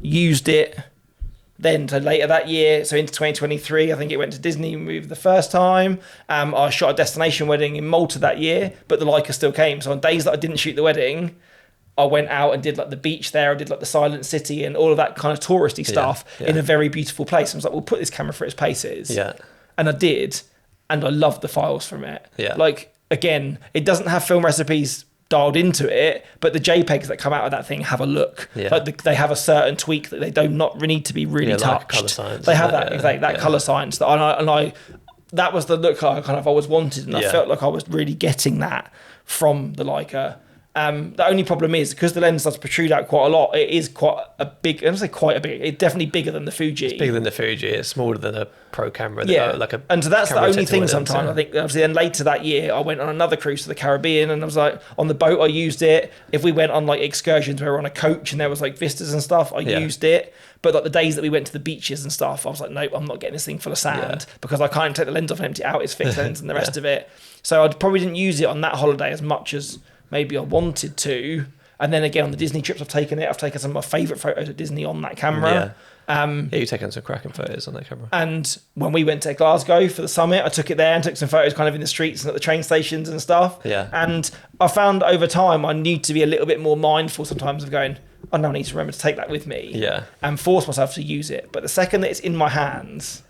used it then to later that year, so into 2023, I think it went to Disney movie the first time. I shot a destination wedding in Malta that year, but the Leica still came. So on days that I didn't shoot the wedding, I went out and did like the beach there, I did like the Silent City and all of that kind of touristy stuff in a very beautiful place. I was like, we'll put this camera for its paces. Yeah. And I did, and I loved the files from it. Yeah. Like, again, it doesn't have film recipes dialed into it, but the JPEGs that come out of that thing have a look. Like they have a certain tweak that they do not need to be really touched. Like color science, they have that color science that I that was the look I kind of always wanted, and I felt like I was really getting that from the Leica. The only problem is because the lens does protrude out quite a lot, it is quite a big, I don't say quite a big, it's definitely bigger than the Fuji. It's bigger than the Fuji, it's smaller than a pro camera. And so that's the only thing sometimes. I think obviously then later that year I went on another cruise to the Caribbean, and I was like, on the boat I used it. If we went on like excursions where we were on a coach and there was like vistas and stuff, I used it. But like the days that we went to the beaches and stuff, I was like, nope, I'm not getting this thing full of sand because I can't take the lens off and empty it out, it's fixed lens and the rest of it. So I probably didn't use it on that holiday as much as maybe I wanted to. And then again, on the Disney trips I've taken some of my favourite photos at Disney on that camera. You've taken some cracking photos on that camera. And when we went to Glasgow for the summit, I took it there and took some photos kind of in the streets and at the train stations and stuff. Yeah. And I found over time I need to be a little bit more mindful sometimes of going, oh no, I need to remember to take that with me. Yeah. And force myself to use it. But the second that it's in my hands,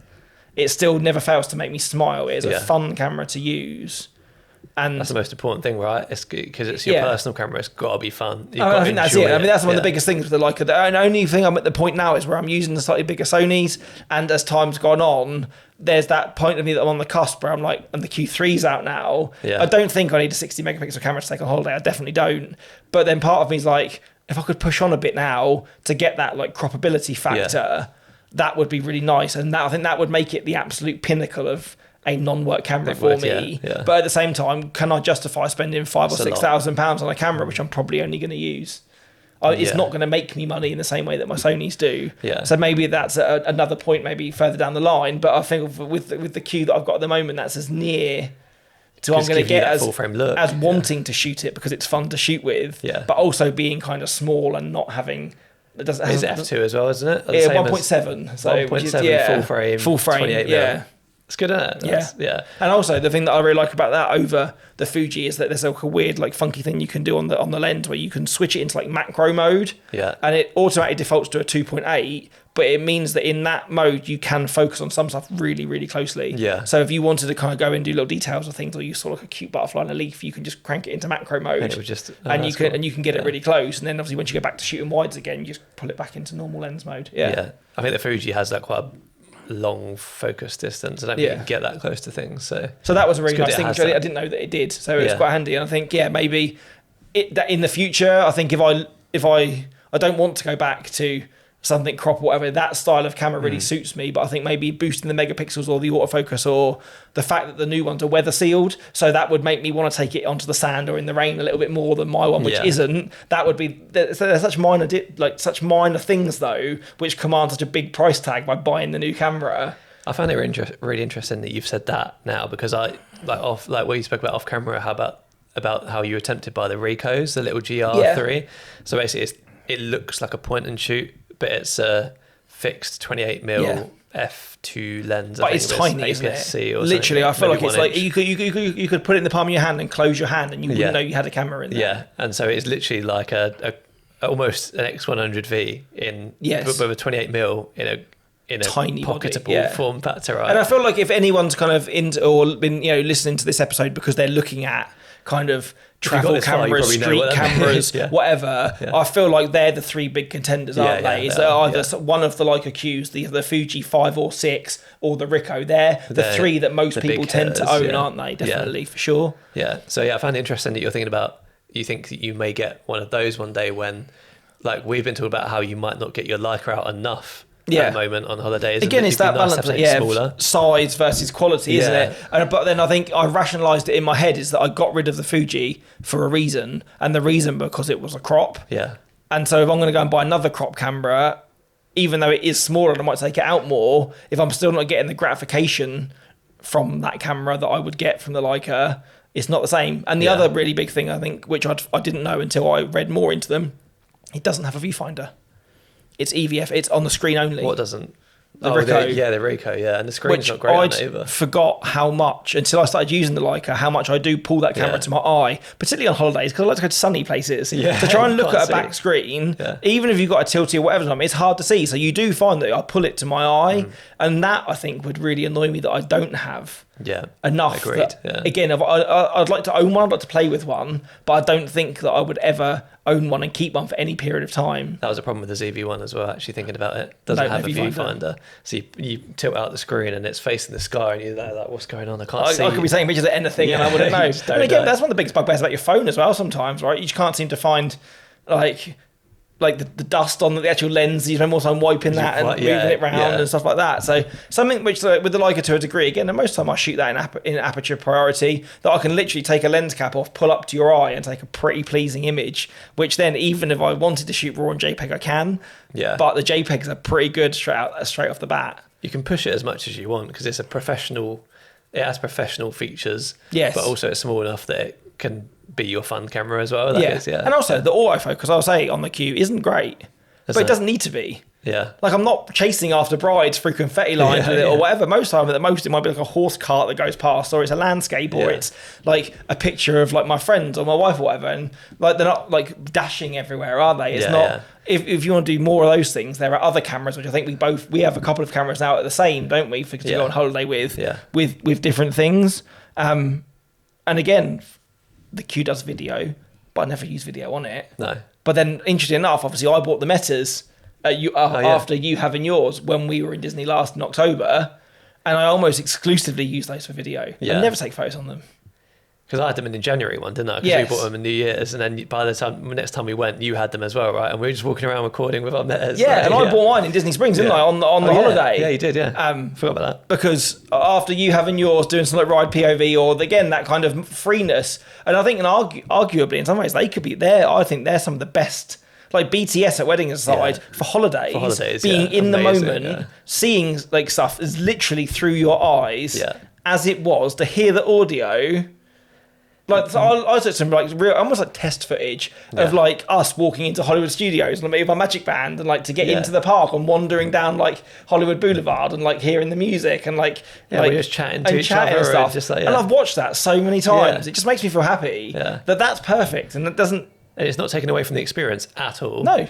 it still never fails to make me smile. It is a fun camera to use. And that's the most important thing, right? It's because it's your personal camera. It's got to be fun. I think that's it. I mean, that's one of the biggest things with the Leica. The only thing I'm at the point now is where I'm using the slightly bigger Sonys, and as time's gone on, there's that point of me that I'm on the cusp where I'm like, and the Q3's out now. Yeah. I don't think I need a 60 megapixel camera to take on holiday. I definitely don't. But then part of me is like, if I could push on a bit now to get that like croppability factor, that would be really nice, and I think that would make it the absolute pinnacle of a non-work camera for me. But at the same time, can I justify spending £5,000 or £6,000 on a camera which I'm probably only going to use? It's not going to make me money in the same way that my Sonys do. So maybe that's another point, maybe further down the line. But I think with the Q that I've got at the moment, that's as near to I'm going to get as wanting to shoot it because it's fun to shoot with, but also being kind of small and not having. It is f2 as well, isn't it? 1.7. So 1.7 full frame, 28 mil. It's good, isn't it? Yeah. And also the thing that I really like about that over the Fuji is that there's like a weird like funky thing you can do on the lens where you can switch it into like macro mode. Yeah. And it automatically defaults to a 2.8, but it means that in that mode you can focus on some stuff really, really closely. Yeah. So if you wanted to kind of go and do little details or things, or you saw like a cute butterfly in a leaf, you can just crank it into macro mode. And it would just you can get it really close. And then obviously once you go back to shooting wides again, you just pull it back into normal lens mode. Yeah. I think the Fuji has that quite long focus distance. I don't think you can get that close to things. So that was a really nice thing. I didn't know that it did. So it was quite handy. And I think maybe that in the future, I think if I don't want to go back to something crop or whatever, that style of camera really suits me. But I think maybe boosting the megapixels or the autofocus or the fact that the new ones are weather sealed, so that would make me want to take it onto the sand or in the rain a little bit more than my one, which isn't. That would be there's such minor things though, which command such a big price tag by buying the new camera. I found it really interesting that you've said that now, because I like what you spoke about off camera, about how you were tempted by the Ricos, the little GR3. So basically it looks like a point and shoot, but it's a fixed 28mm f2 lens. But it's tiny, isn't it? Literally, I feel like it's like you could put it in the palm of your hand and close your hand, and you wouldn't know you had a camera in there. Yeah, and so it's literally like a almost an X100V with a 28mm in a tiny pocketable form factor. Right? And I feel like if anyone's kind of into or been listening to this episode because they're looking at kind of travel cameras, street cameras, whatever. Yeah. I feel like they're the three big contenders, aren't they? They're either one of the Leica Qs, the Fuji 5 or 6, or the Ricoh. They're the three that most people tend to own, aren't they? Definitely, for sure. Yeah. So I found it interesting that you're thinking about. You think that you may get one of those one day when, like, we've been talking about how you might not get your Leica out enough. At the moment on holidays. Again, it's that balance, size versus quality, isn't it? But then I think I rationalised it in my head is that I got rid of the Fuji for a reason, and the reason because it was a crop. Yeah. And so if I'm going to go and buy another crop camera, even though it is smaller and I might take it out more, if I'm still not getting the gratification from that camera that I would get from the Leica, it's not the same. And the other really big thing, I think, which I didn't know until I read more into them, it doesn't have a viewfinder. It's EVF. It's on the screen only. What doesn't? The Ricoh. The Ricoh, and the screen's not great on it either. Forgot how much, until I started using the Leica, how much I do pull that camera to my eye, particularly on holidays, because I like to go to sunny places. To try and look at a back screen, even if you've got a tilty or whatever, it's hard to see. So you do find that I pull it to my eye, and that, I think, would really annoy me that I don't have enough. Agreed. Again, I'd like to own one, I'd like to play with one, but I don't think that I would ever own one and keep one for any period of time. That was a problem with the ZV-1 as well, actually thinking about it. Doesn't have a viewfinder. So you tilt out the screen and it's facing the sky and you're like, what's going on? I can't see. I could be taking pictures of anything and I wouldn't know. And again, that's one of the biggest bugbears about your phone as well sometimes, right? You just can't seem to find like the dust on the actual lens. You spend more time wiping that and moving it around and stuff like that. So something which with the Leica to a degree, again, and most of the time I shoot that in aperture priority, that I can literally take a lens cap off, pull up to your eye and take a pretty pleasing image, which then even if I wanted to shoot raw and JPEG, I can. Yeah. But the JPEGs are pretty good straight off the bat. You can push it as much as you want because it's a professional. It has professional features. Yes. But also it's small enough that it can be your fun camera as well. And also the autofocus, I'll say, on the Q isn't great, but it doesn't need to be. Yeah. Like I'm not chasing after brides through confetti lines with it or whatever. Most time, at the most, it might be like a horse cart that goes past, or it's a landscape, or it's like a picture of like my friends or my wife or whatever. And like they're not like dashing everywhere, are they? It's not. If you want to do more of those things, there are other cameras which I think we have a couple of cameras now at the same, don't we? To go on holiday with different things. And again, the Q does video, but I never use video on it. No. But then, interesting enough, obviously, I bought the Metas after you having yours when we were in Disney last in October, and I almost exclusively use those for video. I never take photos on them. Because I had them in the January one, didn't I? Because we bought them in New Year's, and then by the next time we went, you had them as well, right? And we were just walking around recording with our Metas. Yeah, and I bought mine in Disney Springs, didn't I, on the holiday? Yeah, you did, forgot about that. Because after you having yours, doing some like ride POV, or again, that kind of freeness, and I think arguably, in some ways, they could be there. I think they're some of the best, like BTS at weddings aside, for holidays, being in the moment, seeing like stuff is literally through your eyes, as it was, to hear the audio. Like so I took some like real, almost like test footage of like us walking into Hollywood Studios and with my Magic Band and like to get into the park and wandering down like Hollywood Boulevard and like hearing the music and like we're just chatting to each other and stuff. And just like, and I've watched that so many times. It just makes me feel happy that that's perfect and it doesn't. And it's not taken away from the experience at all. No.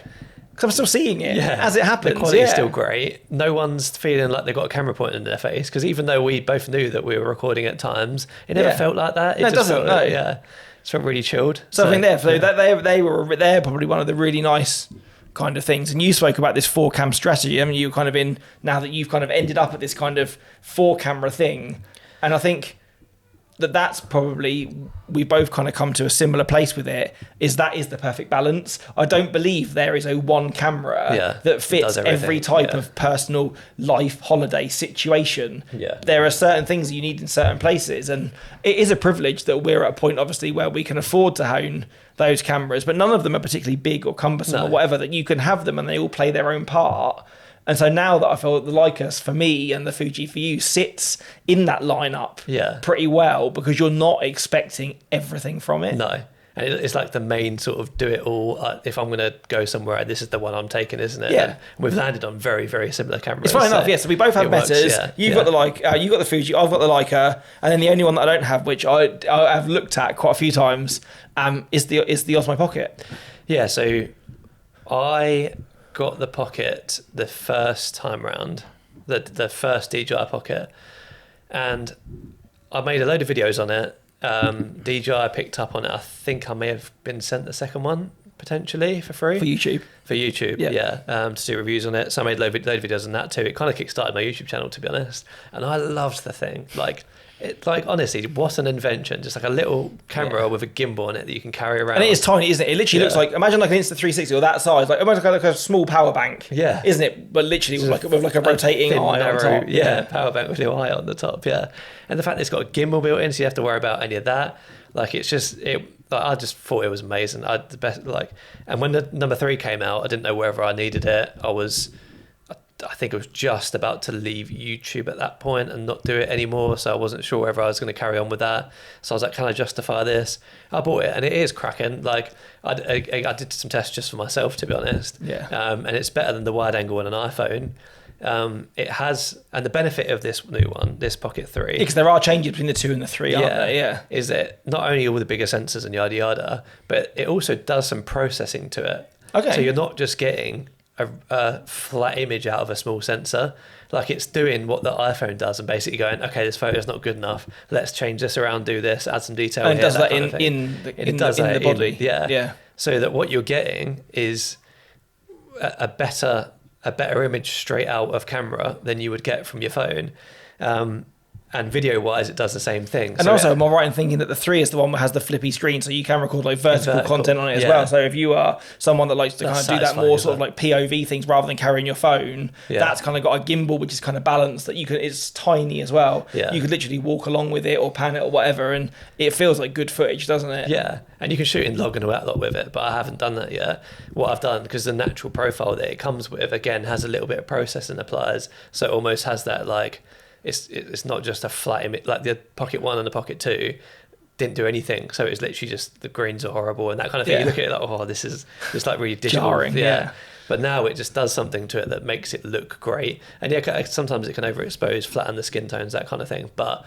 Because I'm still seeing it as it happens. The quality is still great. No one's feeling like they've got a camera pointing in their face. Because even though we both knew that we were recording at times, it never felt like that. It doesn't. It felt really chilled. So I think they're probably one of the really nice kind of things. And you spoke about this 4-cam strategy. I mean, you kind of now that you've kind of ended up at this kind of 4-camera thing. And I think that's probably, we both kind of come to a similar place with it, is the perfect balance. I don't believe there is a one camera that fits every type of personal life holiday situation. There are certain things you need in certain places, and it is a privilege that we're at a point obviously where we can afford to own those cameras, but none of them are particularly big or cumbersome or whatever, that you can have them and they all play their own part. And so now that I feel that the Leica for me and the Fuji for you sits in that lineup pretty well, because you're not expecting everything from it. No. And it's like the main sort of do it all. If I'm going to go somewhere, this is the one I'm taking, isn't it? Yeah. And we've landed on very, very similar cameras. It's funny enough, yeah. So we both have Metas. You've got the you've got the Fuji. I've got the Leica, and then the only one that I don't have, which I have looked at quite a few times, is the Osmo Pocket. Yeah. So I got the Pocket the first time round, the first DJI Pocket, and I made a load of videos on it. DJI picked up on it. I think I may have been sent the second one potentially for free for YouTube. To do reviews on it. So I made load of videos on that too. It kind of kickstarted my YouTube channel, to be honest. And I loved the thing. Like honestly, what an invention! Just like a little camera with a gimbal on it that you can carry around. And it is tiny, isn't it? It literally looks like, imagine like an Insta360 or that size, like imagine like a small power bank. Yeah, isn't it? But literally with like a rotating eye on top. Yeah, power bank with your eye on the top. Yeah, and the fact that it's got a gimbal built in, so you have to worry about any of that. Like it's just it. Like, I just thought it was amazing. The best and when the number 3 came out, I didn't know whether I needed it. I think I was just about to leave YouTube at that point and not do it anymore, so I wasn't sure whether I was going to carry on with that. So I was like, can I justify this? I bought it, and it is cracking. Like I did some tests just for myself, to be honest. Yeah. And it's better than the wide angle on an iPhone. It has, and the benefit of this new one, this Pocket 3, because there are changes between the 2 and the 3, aren't there? Yeah, is that not only all the bigger sensors and yada yada, but it also does some processing to it. Okay. So you're not just getting a flat image out of a small sensor. Like it's doing what the iPhone does and basically going, okay, this photo's not good enough, let's change this around, do this, add some detail, and here, does that in the body. Yeah, so that what you're getting is a better image straight out of camera than you would get from your phone. And video wise, it does the same thing. And also, am I right in thinking that the 3 is the one that has the flippy screen, so you can record like vertical content on it as well? So if you are someone that likes to kind of do that more sort of like POV things rather than carrying your phone, that's kind of got a gimbal which is kind of balanced, that you can. It's tiny as well. Yeah. You could literally walk along with it or pan it or whatever, and it feels like good footage, doesn't it? Yeah, and you can shoot in log and all that lot with it, but I haven't done that yet. What I've done, because the natural profile that it comes with, again, has a little bit of processing applies, so it almost has that like. It's not just a flat image. Like the Pocket 1 and the Pocket 2 didn't do anything, so it's literally just the greens are horrible and that kind of thing. You look at it like, oh, this is just like really digital. Jarring, yeah. But now it just does something to it that makes it look great. And yeah, sometimes it can overexpose, flatten the skin tones, that kind of thing. But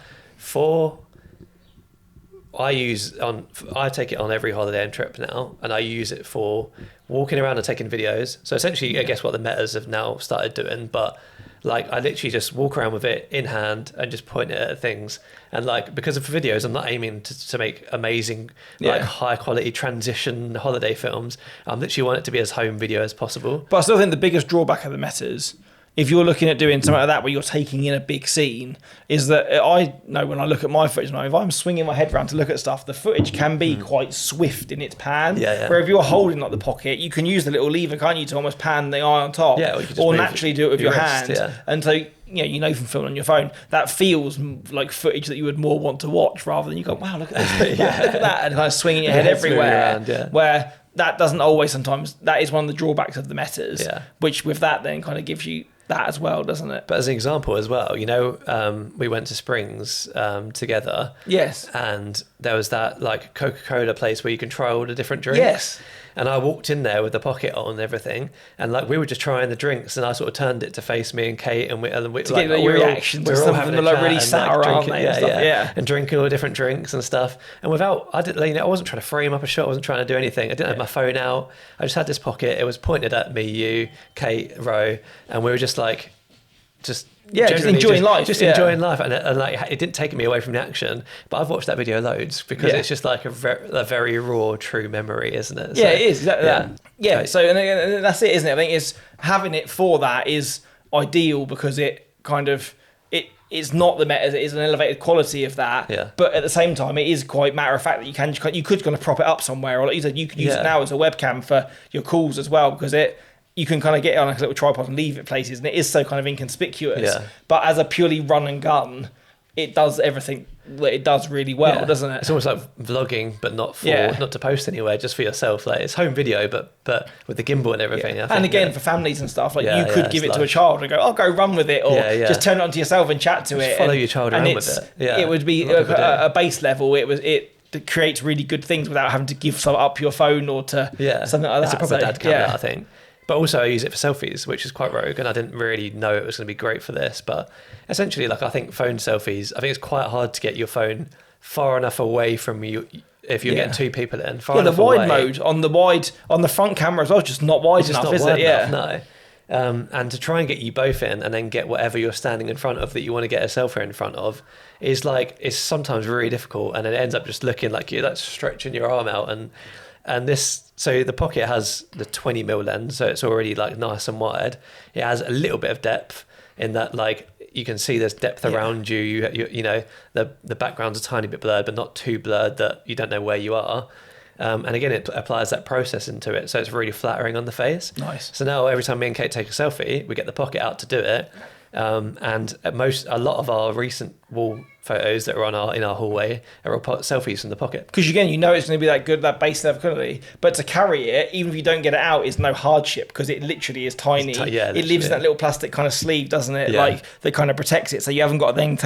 I take it on every holiday and trip now, and I use it for walking around and taking videos. So essentially, I guess what the Metas have now started doing, but like I literally just walk around with it in hand and just point it at things. And like, because of videos, I'm not aiming to make amazing, like high quality transition holiday films. I literally want it to be as home video as possible. But I still think the biggest drawback of the Metas, if you're looking at doing something like that where you're taking in a big scene, is that I know when I look at my footage now, if I'm swinging my head around to look at stuff, the footage can be quite swift in its pan. Where if you're holding like the Pocket, you can use the little lever, can't you, to almost pan the eye on top, or naturally do it with your hand. And so you know from filming on your phone, that feels like footage that you would more want to watch rather than you go, wow, look at this, look at that, and kind of swinging your head everywhere. Around, where that doesn't always. Sometimes that is one of the drawbacks of the Metas, which with that then kind of gives you that as well, doesn't it? But as an example as well, we went to Springs together. Yes. And there was that like Coca-Cola place where you can try all the different drinks. Yes. And I walked in there with the Pocket on and everything, and like we were just trying the drinks, and I sort of turned it to face me and Kate, and we to like, get your reaction to some of them like really sour, aren't they? And drinking all the different drinks and stuff. And I wasn't trying to frame up a shot, I wasn't trying to do anything. I didn't have my phone out. I just had this Pocket. It was pointed at me, you, Kate, Ro, and we were just like, just enjoying life. Just enjoying life, and like it didn't take me away from the action. But I've watched that video loads because it's just like a very raw, true memory, isn't it? So, it is exactly that. Yeah. So and that's it, isn't it? I think it's having it for that is ideal because it kind of it's not the Metas. It is an elevated quality of that. Yeah. But at the same time, it is quite matter of fact that you could kind of prop it up somewhere, or like you said, you could use it now as a webcam for your calls as well because you can kind of get it on a little tripod and leave it places, and it is so kind of inconspicuous. Yeah. But as a purely run and gun, it does everything that it does really well, doesn't it? It's almost like vlogging, but not to post anywhere, just for yourself. Like it's home video, but with the gimbal and everything. And again, for families and stuff, like you could give it to a child and go, "Oh, go run with it," or just turn it onto yourself and chat to it. Follow your child around with it. Yeah, it would be a base level. It that creates really good things without having to give up your phone or to something like that. It's a proper dad camera, I think. But also I use it for selfies, which is quite rogue, and I didn't really know it was going to be great for this. But essentially, like, I think phone selfies, I think it's quite hard to get your phone far enough away from you if you're getting two people in. Far enough the wide away. mode on the front camera as well, just not wide enough, is it? Yeah. No. And to try and get you both in and then get whatever you're standing in front of that you want to get a selfie in front of is like, it's sometimes really difficult, and it ends up just looking like you're like stretching your arm out. And this, so the Pocket has the 20mm lens, so it's already like nice and wide. It has a little bit of depth in that, like, you can see there's depth around you. You know, the background's a tiny bit blurred, but not too blurred that you don't know where you are. And again, it applies that process into it, so it's really flattering on the face. Nice. So now every time me and Kate take a selfie, we get the Pocket out to do it. And a lot of our recent wall photos that are in our hallway are all selfies from the Pocket. Because again, you know it's going to be that good, that base level quality. But to carry it, even if you don't get it out, is no hardship because it literally is tiny. It lives in that little plastic kind of sleeve, doesn't it? Yeah. Like, that kind of protects it. So you haven't got to then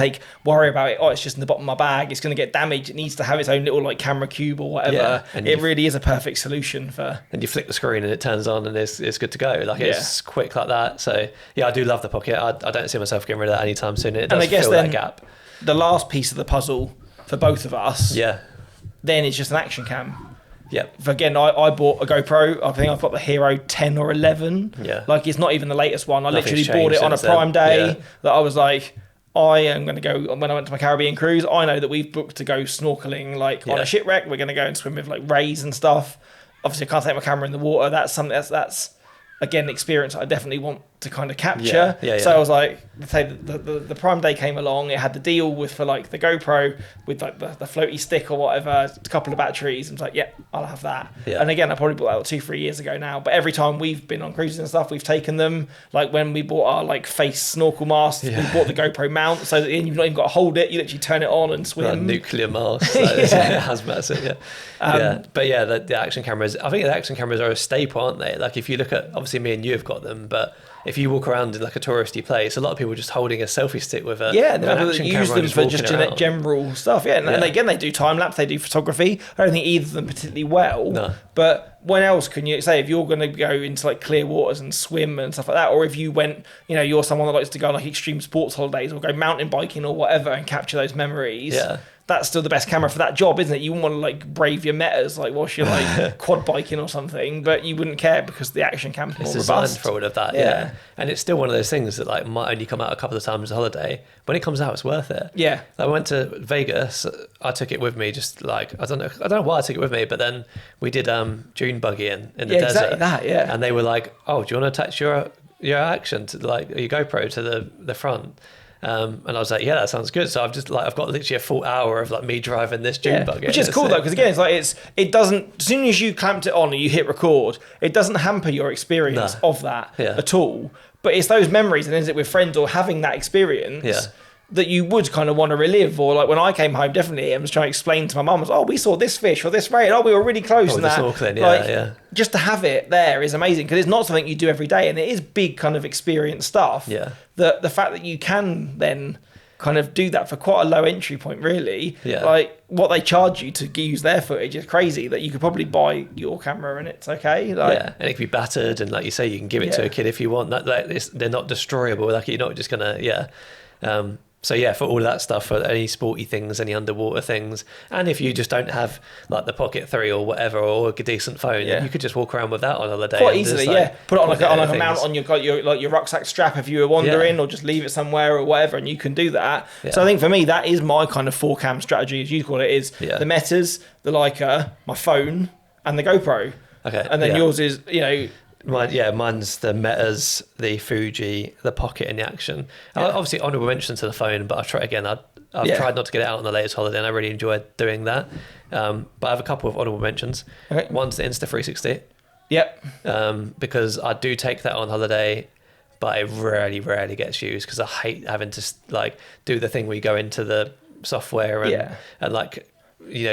worry about it. Oh, it's just in the bottom of my bag. It's going to get damaged. It needs to have its own little like camera cube or whatever. Yeah. And it really is a perfect solution for. And you flick the screen and it turns on and it's good to go. Like, it's quick like that. So yeah, I do love the Pocket. I don't see myself getting rid of that anytime soon. It does fill that gap. The last piece of the puzzle for both of us, then it's just an action cam. Yep. Again, I bought a GoPro. I think I've got the Hero 10 or 11. Yeah. Like, it's not even the latest one. I Nothing's literally bought it on a Prime day. Yeah. That I was like, I am going to go, when I went to my Caribbean cruise, I know that we've booked to go snorkeling like on a shipwreck. We're going to go and swim with like rays and stuff. Obviously, I can't take my camera in the water. That's something that's again, experience I definitely want to kind of capture. So I was like, say the Prime Day came along, it had the deal for like the GoPro with like the floaty stick or whatever, a couple of batteries, and I was like, I'll have that. And again, I probably bought that 2-3 years ago now, but every time we've been on cruises and stuff, we've taken them. Like when we bought our like face snorkel mask, we bought the GoPro mount, so that you've not even got to hold it, you literally turn it on and swim. Like nuclear mask. Hazmat, but yeah, the action cameras, I think the action cameras are a staple, aren't they? Like, if you look at, obviously me and you have got them, but if you walk around in like a touristy place, a lot of people are just holding a selfie stick with an action use camera them for just general stuff. And again, they do time lapse, they do photography. I don't think either of them particularly well. No. But when else can you say, if you're going to go into like clear waters and swim and stuff like that, or if you went, you're someone that likes to go on like extreme sports holidays or go mountain biking or whatever and capture those memories. That's still the best camera for that job, isn't it? You wouldn't want to like brave your metas like whilst you're like quad biking or something, but you wouldn't care because the action cam's more robust. It's designed for all of that, and it's still one of those things that like might only come out a couple of times a holiday. When it comes out, it's worth it. Like, I went to Vegas. I took it with me, just like I don't know why I took it with me, but then we did dune buggying in the desert. Exactly that, and they were like, "Oh, do you want to attach your action to like your GoPro to the front?" And I was like, yeah, that sounds good. So I've got literally a full hour of like me driving this dune buggy, which is cool though, because again, it doesn't, as soon as you clamped it on and you hit record, it doesn't hamper your experience of that at all. But it's those memories, and is it with friends or having that experience that you would kind of want to relive. Or like when I came home, definitely I was trying to explain to my mum, we saw this fish or this ray, we were really close. And that, snorkeling, just to have it there is amazing, because it's not something you do every day, and it is big kind of experience stuff. The fact that you can then kind of do that for quite a low entry point, really. Like what they charge you to use their footage is crazy, that you could probably buy your camera and it's okay. Like, and it can be battered, and like you say, you can give it to a kid if you want. They're not destroyable. Like, you're not just gonna so yeah, for all of that stuff, for any sporty things, any underwater things, and if you just don't have like the Pocket 3 or whatever, or a decent phone, you could just walk around with that on holiday quite easily. Put it on like a mount on your rucksack strap if you were wandering, or just leave it somewhere or whatever, and you can do that. So I think for me, that is my kind of 4-cam strategy, as you call it, is the Metas, the Leica, my phone, and the GoPro. Okay, and then yours is mine's the Metas, the Fuji, the Pocket, and the Action. Obviously, honourable mention to the phone, but I've tried not to get it out on the latest holiday, and I really enjoyed doing that. But I have a couple of honourable mentions. Okay. One's the Insta360. Because I do take that on holiday, but it rarely gets used, because I hate having to like do the thing where you go into the software and like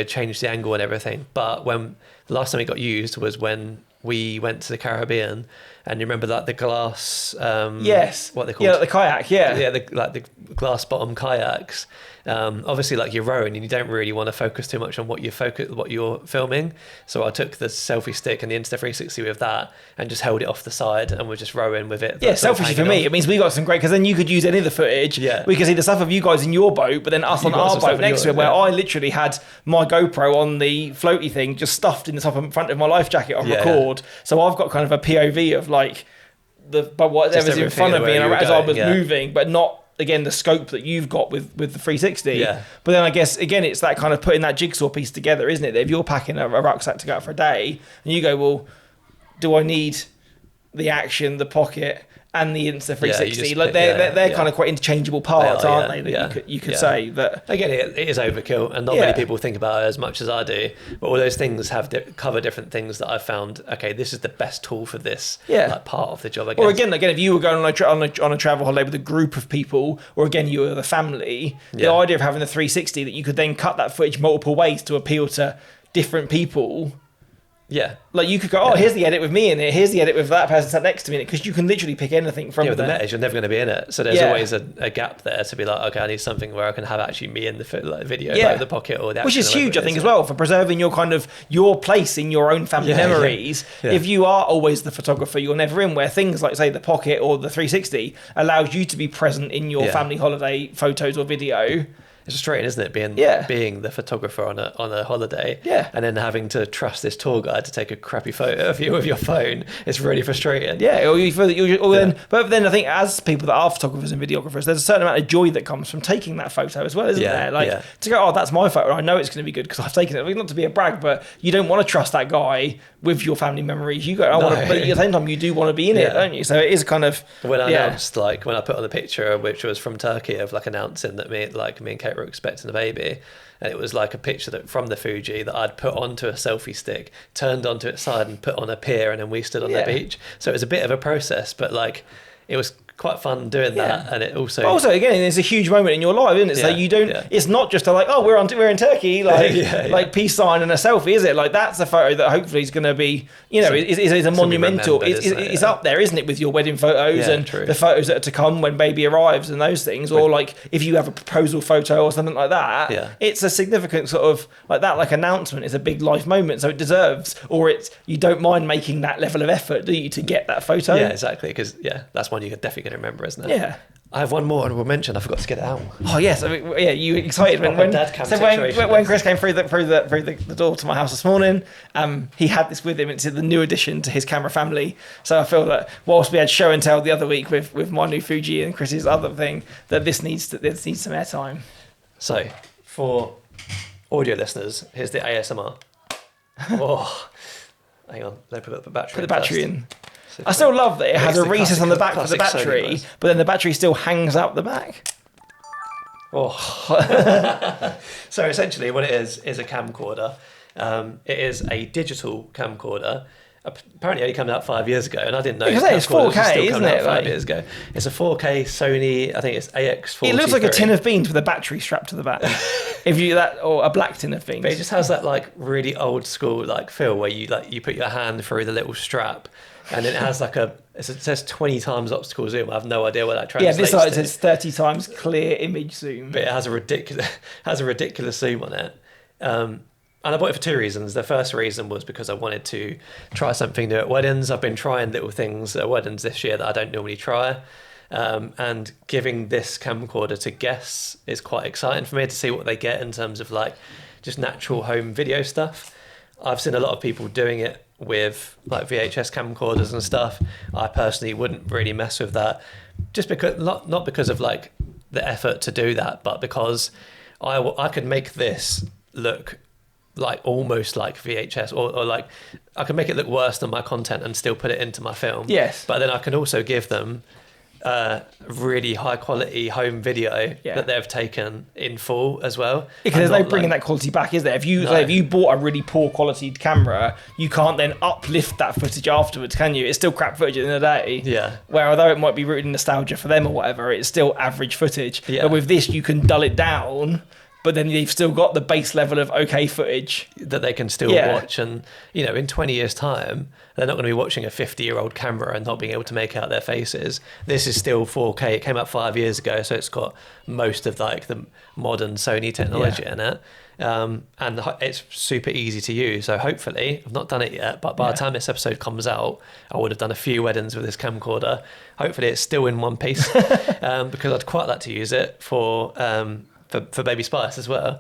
change the angle and everything. But when the last time it got used was when we went to the Caribbean, and you remember that the glass what they called the kayak the the glass bottom kayaks, Obviously, like you're rowing and you don't really want to focus too much on what you're filming. So I took the selfie stick and the Insta360 with that and just held it off the side and we're just rowing with it. Yeah, selfishly for me, it means we got some great, because then you could use any of the footage. Yeah. We could see the stuff of you guys in your boat, but then us on our boat next to it, where I literally had my GoPro on the floaty thing just stuffed in the top and front of my life jacket on record. So I've got kind of a POV of like whatever's in front of me and as I was moving, but not, again, the scope that you've got with the 360. Yeah. But then I guess, again, it's that kind of putting that jigsaw piece together, isn't it? That if you're packing a rucksack to go out for a day and you go, well, do I need the action, the pocket, and the Insta360? They're kind of quite interchangeable parts, aren't they? That you could say that. Again, it is overkill, and not many people think about it as much as I do. But all those things cover different things that I've found. Okay, this is the best tool for this like, part of the job. Or again, if you were going on a travel holiday with a group of people, or again you were the family, the idea of having the 360 that you could then cut that footage multiple ways to appeal to different people. Yeah. Like you could go, here's the edit with me in it, here's the edit with that person sat next to me in it, because you can literally pick anything from there. With the Metas, you're never going to be in it. So there's always a gap there to be like, okay, I need something where I can have actually me in the video, like the pocket or the which is huge, I think, as well, for preserving your place in your own family memories. Yeah. If you are always the photographer, you're never in, where things like, say, the pocket or the 360 allows you to be present in your family holiday photos or video. It's frustrating, isn't it, being the photographer on a holiday, and then having to trust this tour guide to take a crappy photo of you with your phone. It's really frustrating. Yeah, or you feel that but then I think as people that are photographers and videographers, there's a certain amount of joy that comes from taking that photo as well, isn't there? Like to go, that's my photo. I know it's going to be good because I've taken it. Not to be a brag, but you don't want to trust that guy with your family memories. You go, but at the same time, you do want to be in it, don't you? So it is kind of when I announced, like when I put on the picture, which was from Turkey, of like announcing that me and Kate were expecting a baby, and it was like a picture that from the Fuji that I'd put onto a selfie stick, turned onto its side and put on a pier, and then we stood on the beach. So it was a bit of a process, but like it was quite fun doing that, and it also again, it's a huge moment in your life, isn't it? So you don't. It's not just we're in Turkey, like peace sign and a selfie, is it? Like that's a photo that hopefully is going to be, is a monumental. It's up there, isn't it, with your wedding photos and the photos that are to come when baby arrives and those things, or like if you have a proposal photo or something like that. Yeah. It's a significant sort of like announcement. It's a big life moment, so it deserves, or you don't mind making that level of effort, do you, to get that photo? Yeah, exactly, because that's one you could definitely remember, isn't it? Yeah. I have one more honourable mention. I forgot to get it out. Oh yes, you were excited when Chris came through the door to my house this morning. He had this with him. It's the new addition to his camera family. So I feel that whilst we had show and tell the other week with my new Fuji and Chris's other thing, that this needs some airtime. So for audio listeners, here's the ASMR. Oh, hang on. Let me put the battery. Put the battery in. I still love that it has a recess on the back for the battery, but then the battery still hangs out the back. Oh. So essentially what it is a camcorder. It is a digital camcorder. Apparently it only came out 5 years ago, and I didn't know. Because it's 4K, isn't it? 5 years ago. It's a 4K Sony, I think it's AX43. It looks like a tin of beans with a battery strapped to the back. Or a black tin of beans. But it just has that like really old school like feel where you put your hand through the little strap. And then it has it says 20 times optical zoom. I have no idea what that translates to. Yeah, this side says 30 times clear image zoom. But it has a ridiculous zoom on it. And I bought it for two reasons. The first reason was because I wanted to try something new at weddings. I've been trying little things at weddings this year that I don't normally try. And giving this camcorder to guests is quite exciting for me to see what they get in terms of like just natural home video stuff. I've seen a lot of people doing it with like VHS camcorders and stuff. I personally wouldn't really mess with that, just because not because of like the effort to do that, but because I could make this look like almost like VHS, or like I could make it look worse than my content and still put it into my film. Yes. But then I can also give them really high quality home video that they've taken in full as well. Because there's no bringing that quality back, is there? If you bought a really poor quality camera, you can't then uplift that footage afterwards, can you? It's still crap footage at the end of the day. Yeah. Where although it might be rooted in nostalgia for them or whatever, it's still average footage. Yeah. But with this, you can dull it down but then you've still got the base level of okay footage that they can still watch. And, you know, in 20 years' time, they're not going to be watching a 50-year-old camera and not being able to make out their faces. This is still 4K. It came out 5 years ago, so it's got most of like the modern Sony technology in it. And it's super easy to use. So hopefully, I've not done it yet, but by the time this episode comes out, I would have done a few weddings with this camcorder. Hopefully it's still in one piece, because I'd quite like to use it for Baby Spice as well.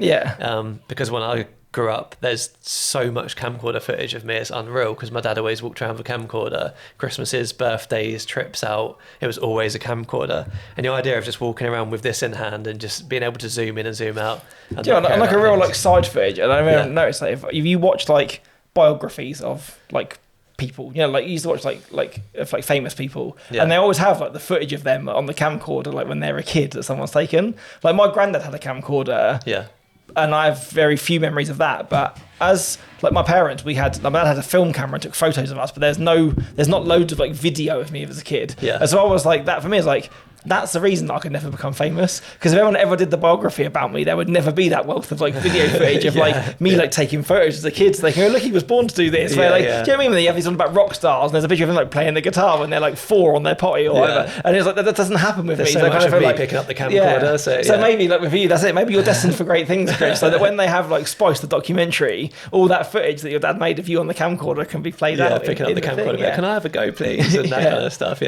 Because when I grew up, there's so much camcorder footage of me, it's unreal, because my dad always walked around with a camcorder. Christmases, birthdays, trips out, it was always a camcorder. And the idea of just walking around with this in hand and just being able to zoom in and zoom out, and like a real like side footage. And I noticed that if you watch like biographies of like people, you know, like you used to watch like famous people, and they always have like the footage of them on the camcorder, like when they're a kid that someone's taken. Like my granddad had a camcorder, and I have very few memories of that. But as like my parents, my dad had a film camera and took photos of us, but there's not loads of like video of me as a kid. And so I was like, that for me is like, that's the reason I could never become famous, because if everyone ever did the biography about me, there would never be that wealth of like video footage of like me like taking photos as a kid, so they can go, look, he was born to do this. Where, like, do you know what I mean? When you have these one about rock stars and there's a picture of them like playing the guitar when they're like 4 on their potty or whatever, and it's like that doesn't happen with there's me. so much kind of me like, picking up the camcorder. So maybe like with you, that's it. Maybe you're destined for great things, Chris. So that when they have like Spice the documentary, all that footage that your dad made of you on the camcorder can be played out. Picking up the camcorder. Can I have a go, please? And that kind of stuff.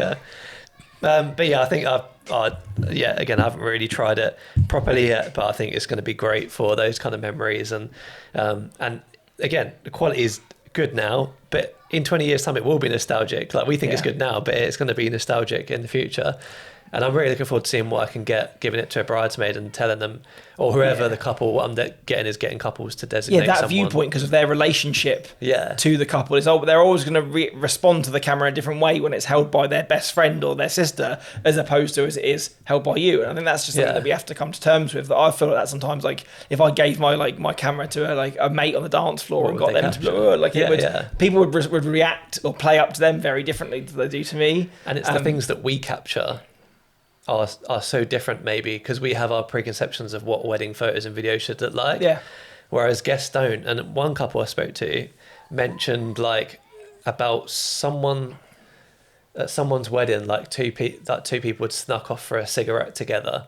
But yeah, I think again, I haven't really tried it properly yet, but I think it's going to be great for those kind of memories. And again, the quality is good now, but in 20 years' time, it will be nostalgic. Like we think it's good now, but it's going to be nostalgic in the future. And I'm really looking forward to seeing what I can get, giving it to a bridesmaid and telling them, or whoever the couple, what I'm getting couples to designate that someone. viewpoint, because of their relationship to the couple. They're always going to respond to the camera in a different way when it's held by their best friend or their sister, as opposed to as it is held by you. And I think that's just something that we have to come to terms with. That I feel like that sometimes, like if I gave my camera to a mate on the dance floor and got them to people would react or play up to them very differently than they do to me. And it's the things that we capture are so different, maybe because we have our preconceptions of what wedding photos and videos should look like, whereas guests don't. And one couple I spoke to mentioned like about someone at someone's wedding, like two people would snuck off for a cigarette together,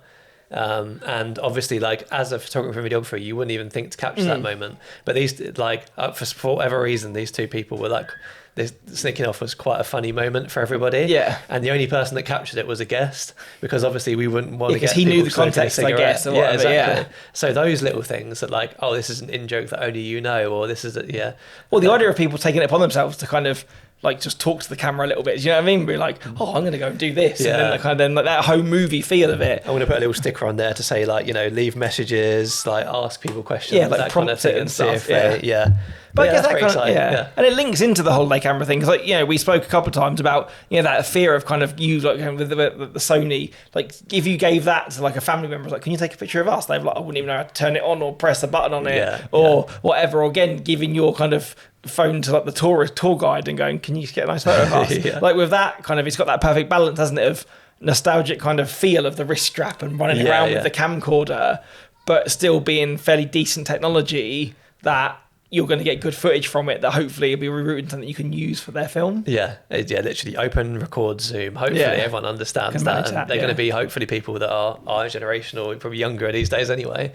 and obviously like as a photographer and videographer you wouldn't even think to capture that moment, but these like for whatever reason these two people were like, this sneaking off was quite a funny moment for everybody. And the only person that captured it was a guest, because obviously we wouldn't want to get because he knew the context, I guess. Or whatever, exactly. So those little things that like, oh, this is an in-joke that only you know, or this is Well, the idea of people taking it upon themselves to kind of like just talk to the camera a little bit. Do you know what I mean? Be like, oh, I'm going to go and do this, and then like that home movie feel of it. I'm going to put a little sticker on there to say like, you know, leave messages, like ask people questions, like that prompt kind of thing, it and see stuff, if they, But yeah, I guess that's that kind exciting. of, and it links into the holiday camera thing, because like, you know, we spoke a couple of times about, you know, that fear of kind of you like with the Sony, like if you gave that to like a family member, like, can you take a picture of us? They've like, I wouldn't even know how to turn it on or press a button on it or whatever. Or again, giving your kind of phone to like the tour guide and going, can you get a nice photo of us? Like with that kind of, it's got that perfect balance, hasn't it, of nostalgic kind of feel of the wrist strap and running around with the camcorder, but still being fairly decent technology that you're going to get good footage from it, that hopefully will be rerouted something you can use for their film. Literally open, record, zoom. Hopefully everyone understands that, and they're going to be hopefully people that are our generation or probably younger these days anyway.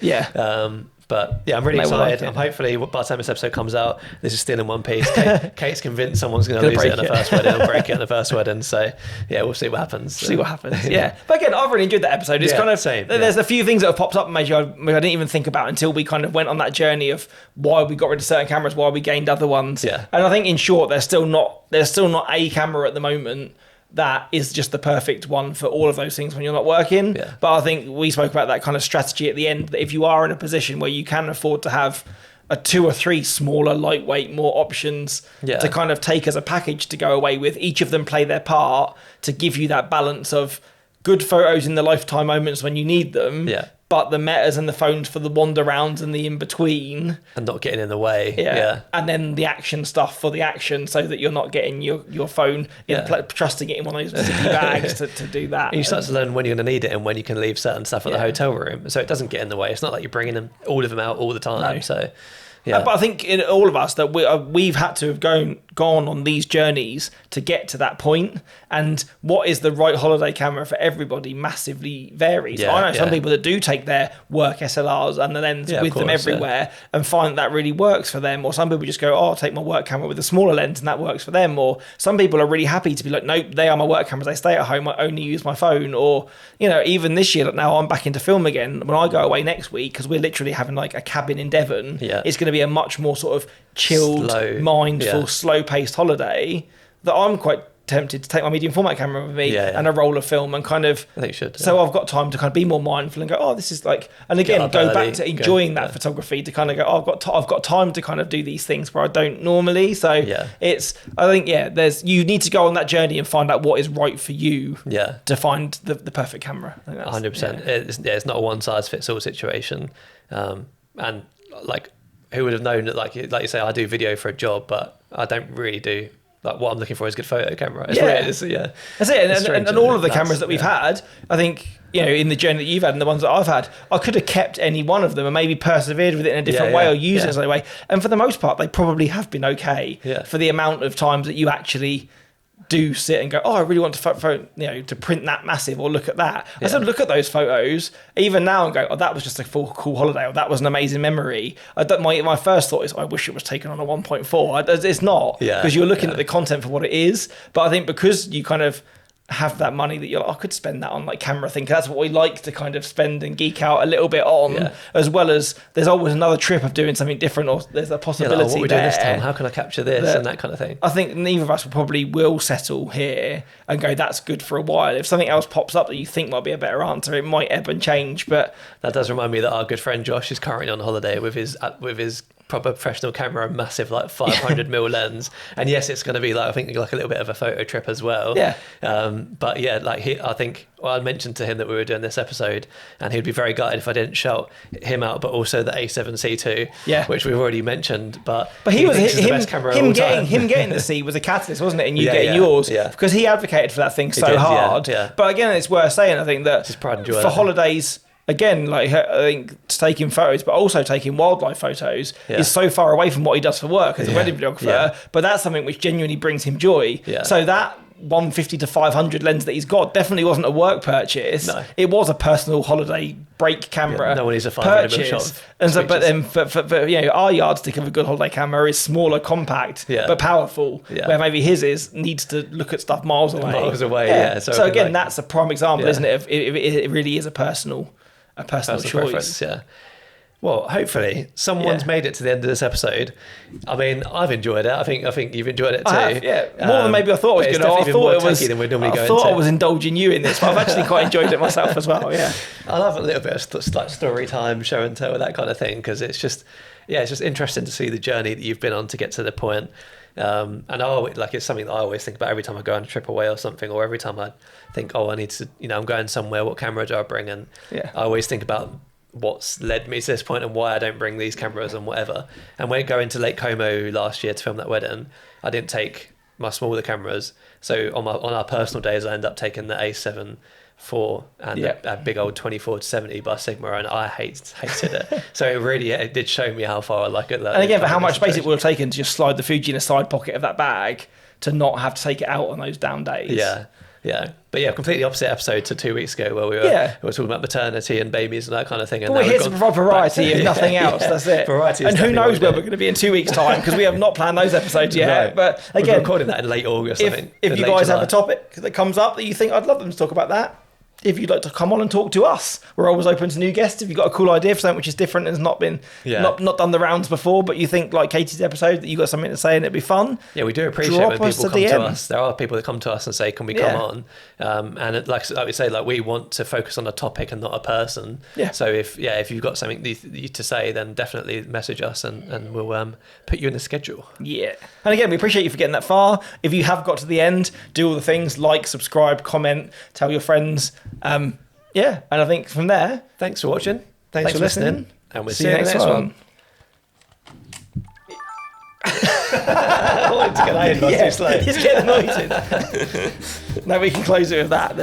But yeah, I'm really excited. I'm hopefully by the time this episode comes out, this is still in one piece. Kate's convinced someone's going to lose it in the first wedding or break it in the first wedding. So yeah, we'll see what happens. But again, I've really enjoyed that episode. It's kind of same. There's a few things that have popped up and maybe I didn't even think about until we kind of went on that journey of why we got rid of certain cameras, why we gained other ones. And I think in short, there's still not a camera at the moment that is just the perfect one for all of those things when you're not working. But I think we spoke about that kind of strategy at the end, that if you are in a position where you can afford to have a 2 or 3 smaller, lightweight, more options to kind of take as a package to go away with, each of them play their part to give you that balance of good photos in the lifetime moments when you need them, but the metas and the phones for the wander rounds and the in between, and not getting in the way. Yeah. And then the action stuff for the action, so that you're not getting your phone trusting it in one of those zippy bags to do that. And you start to learn when you're going to need it and when you can leave certain stuff at the hotel room, so it doesn't get in the way. It's not like you're bringing all of them out all the time. No. So yeah. But I think in all of us that we've had to have gone on these journeys to get to that point, and what is the right holiday camera for everybody massively varies. I know some people that do take their work SLRs and the lens with them everywhere and find that really works for them, or some people just go, I'll take my work camera with a smaller lens and that works for them, or some people are really happy to be like, nope, they are my work cameras, they stay at home, I only use my phone. Or even this year, now I'm back into film again. When I go away next week, because we're literally having like a cabin in Devon, it's going to be a much more sort of chilled, mindful, slow-paced holiday, that I'm quite tempted to take my medium format camera with me and a roll of film and kind of, I think you should, so I've got time to kind of be more mindful and go, this is like, and again go back to enjoying that photography, to kind of go, I've got time to kind of do these things where I don't normally. So it's, I think you need to go on that journey and find out what is right for you to find the perfect camera. I think that's 100%. It's not a one size fits all situation, and like, who would have known that, like you say, I do video for a job, but I don't really do, like, what I'm looking for is a good photo camera. It's weird. That's it. And all of the cameras that we've had, I think, in the journey that you've had and the ones that I've had, I could have kept any one of them and maybe persevered with it in a different way or used it in a way. And for the most part, they probably have been okay for the amount of times that you actually do sit and go, I really want to print that massive, or look at that. I still look at those photos even now and go, that was just a cool holiday, or that was an amazing memory. My first thought is, I wish it was taken on a 1.4. It's not, because you're looking at the content for what it is. But I think because you kind of have that money that you're like, I could spend that on like camera thing, 'cause that's what we like to kind of spend and geek out a little bit on, as well as there's always another trip of doing something different, or there's a possibility what we're doing this time, how can I capture this, and that kind of thing. I think neither of us will settle here and go, that's good for a while. If something else pops up that you think might be a better answer, it might ebb and change. But that does remind me that our good friend Josh is currently on holiday with his proper professional camera, a massive like 500mm lens, and yes, it's going to be like, I think, like a little bit of a photo trip as well. But I think I mentioned to him that we were doing this episode, and he'd be very gutted if I didn't shout him out, but also the A7C2, which we've already mentioned. But he was the best camera of all time. Him getting the C was a catalyst, wasn't it? And you getting yours, because he advocated for that thing so hard. But again, it's worth saying, I think, that pride and joy, for holidays, again, like, I think taking photos, but also taking wildlife photos, is so far away from what he does for work as a wedding videographer. But that's something which genuinely brings him joy. So that 150 to 500 lens that he's got definitely wasn't a work purchase. No. It was a personal holiday break camera. No one needs a 500mm shot. And so, but then for our yardstick of a good holiday camera is smaller, compact, but powerful. Where maybe his needs to look at stuff miles away. So again, that's a prime example, isn't it? It really is a personal choice. Well, hopefully someone's made it to the end of this episode. I mean, I've enjoyed it. I think you've enjoyed it too. More than maybe I thought I was going to. I thought I was indulging you in this, but I've actually quite enjoyed it myself as well. I love a little bit of like story time, show and tell, that kind of thing, because it's just interesting to see the journey that you've been on to get to the point. And it's something that I always think about every time I go on a trip away or something, or every time I think, I need to, I'm going somewhere, what camera do I bring? And I always think about what's led me to this point and why I don't bring these cameras and whatever. And when going to Lake Como last year to film that wedding, I didn't take my smaller cameras. So on our personal days, I ended up taking the A7 IV and a big old 24-70 by Sigma, and I hated it. So it did show me how far I like it. And again, for how much space it would have taken to just slide the Fuji in a side pocket of that bag, to not have to take it out on those down days. But completely opposite episode to 2 weeks ago, where we were talking about maternity and babies and that kind of thing. And we're here to provide variety and nothing else. That's it. Variety. And who knows where we're going to be in 2 weeks' time, because we have not planned those episodes yet. No. But again, we're recording that in late August. If you guys have a topic that comes up that you think I'd love them to talk about that, if you'd like to come on and talk to us, we're always open to new guests. If you've got a cool idea for something which is different and has not been not done the rounds before, but you think, like Katie's episode, that you got something to say and it'd be fun. Yeah, we do appreciate when people come to us. There are people that come to us and say, "Can we come on?" And like we say, like, we want to focus on a topic and not a person. So if you've got something to say, then definitely message us and we'll put you in the schedule. And again, we appreciate you for getting that far. If you have got to the end, do all the things: like, subscribe, comment, tell your friends. Yeah, and I think from there, thanks for watching. Thanks for listening. And we'll see you in the next one. I wanted to get that in, but too slow. Just get the noise in. Now we can close it with that.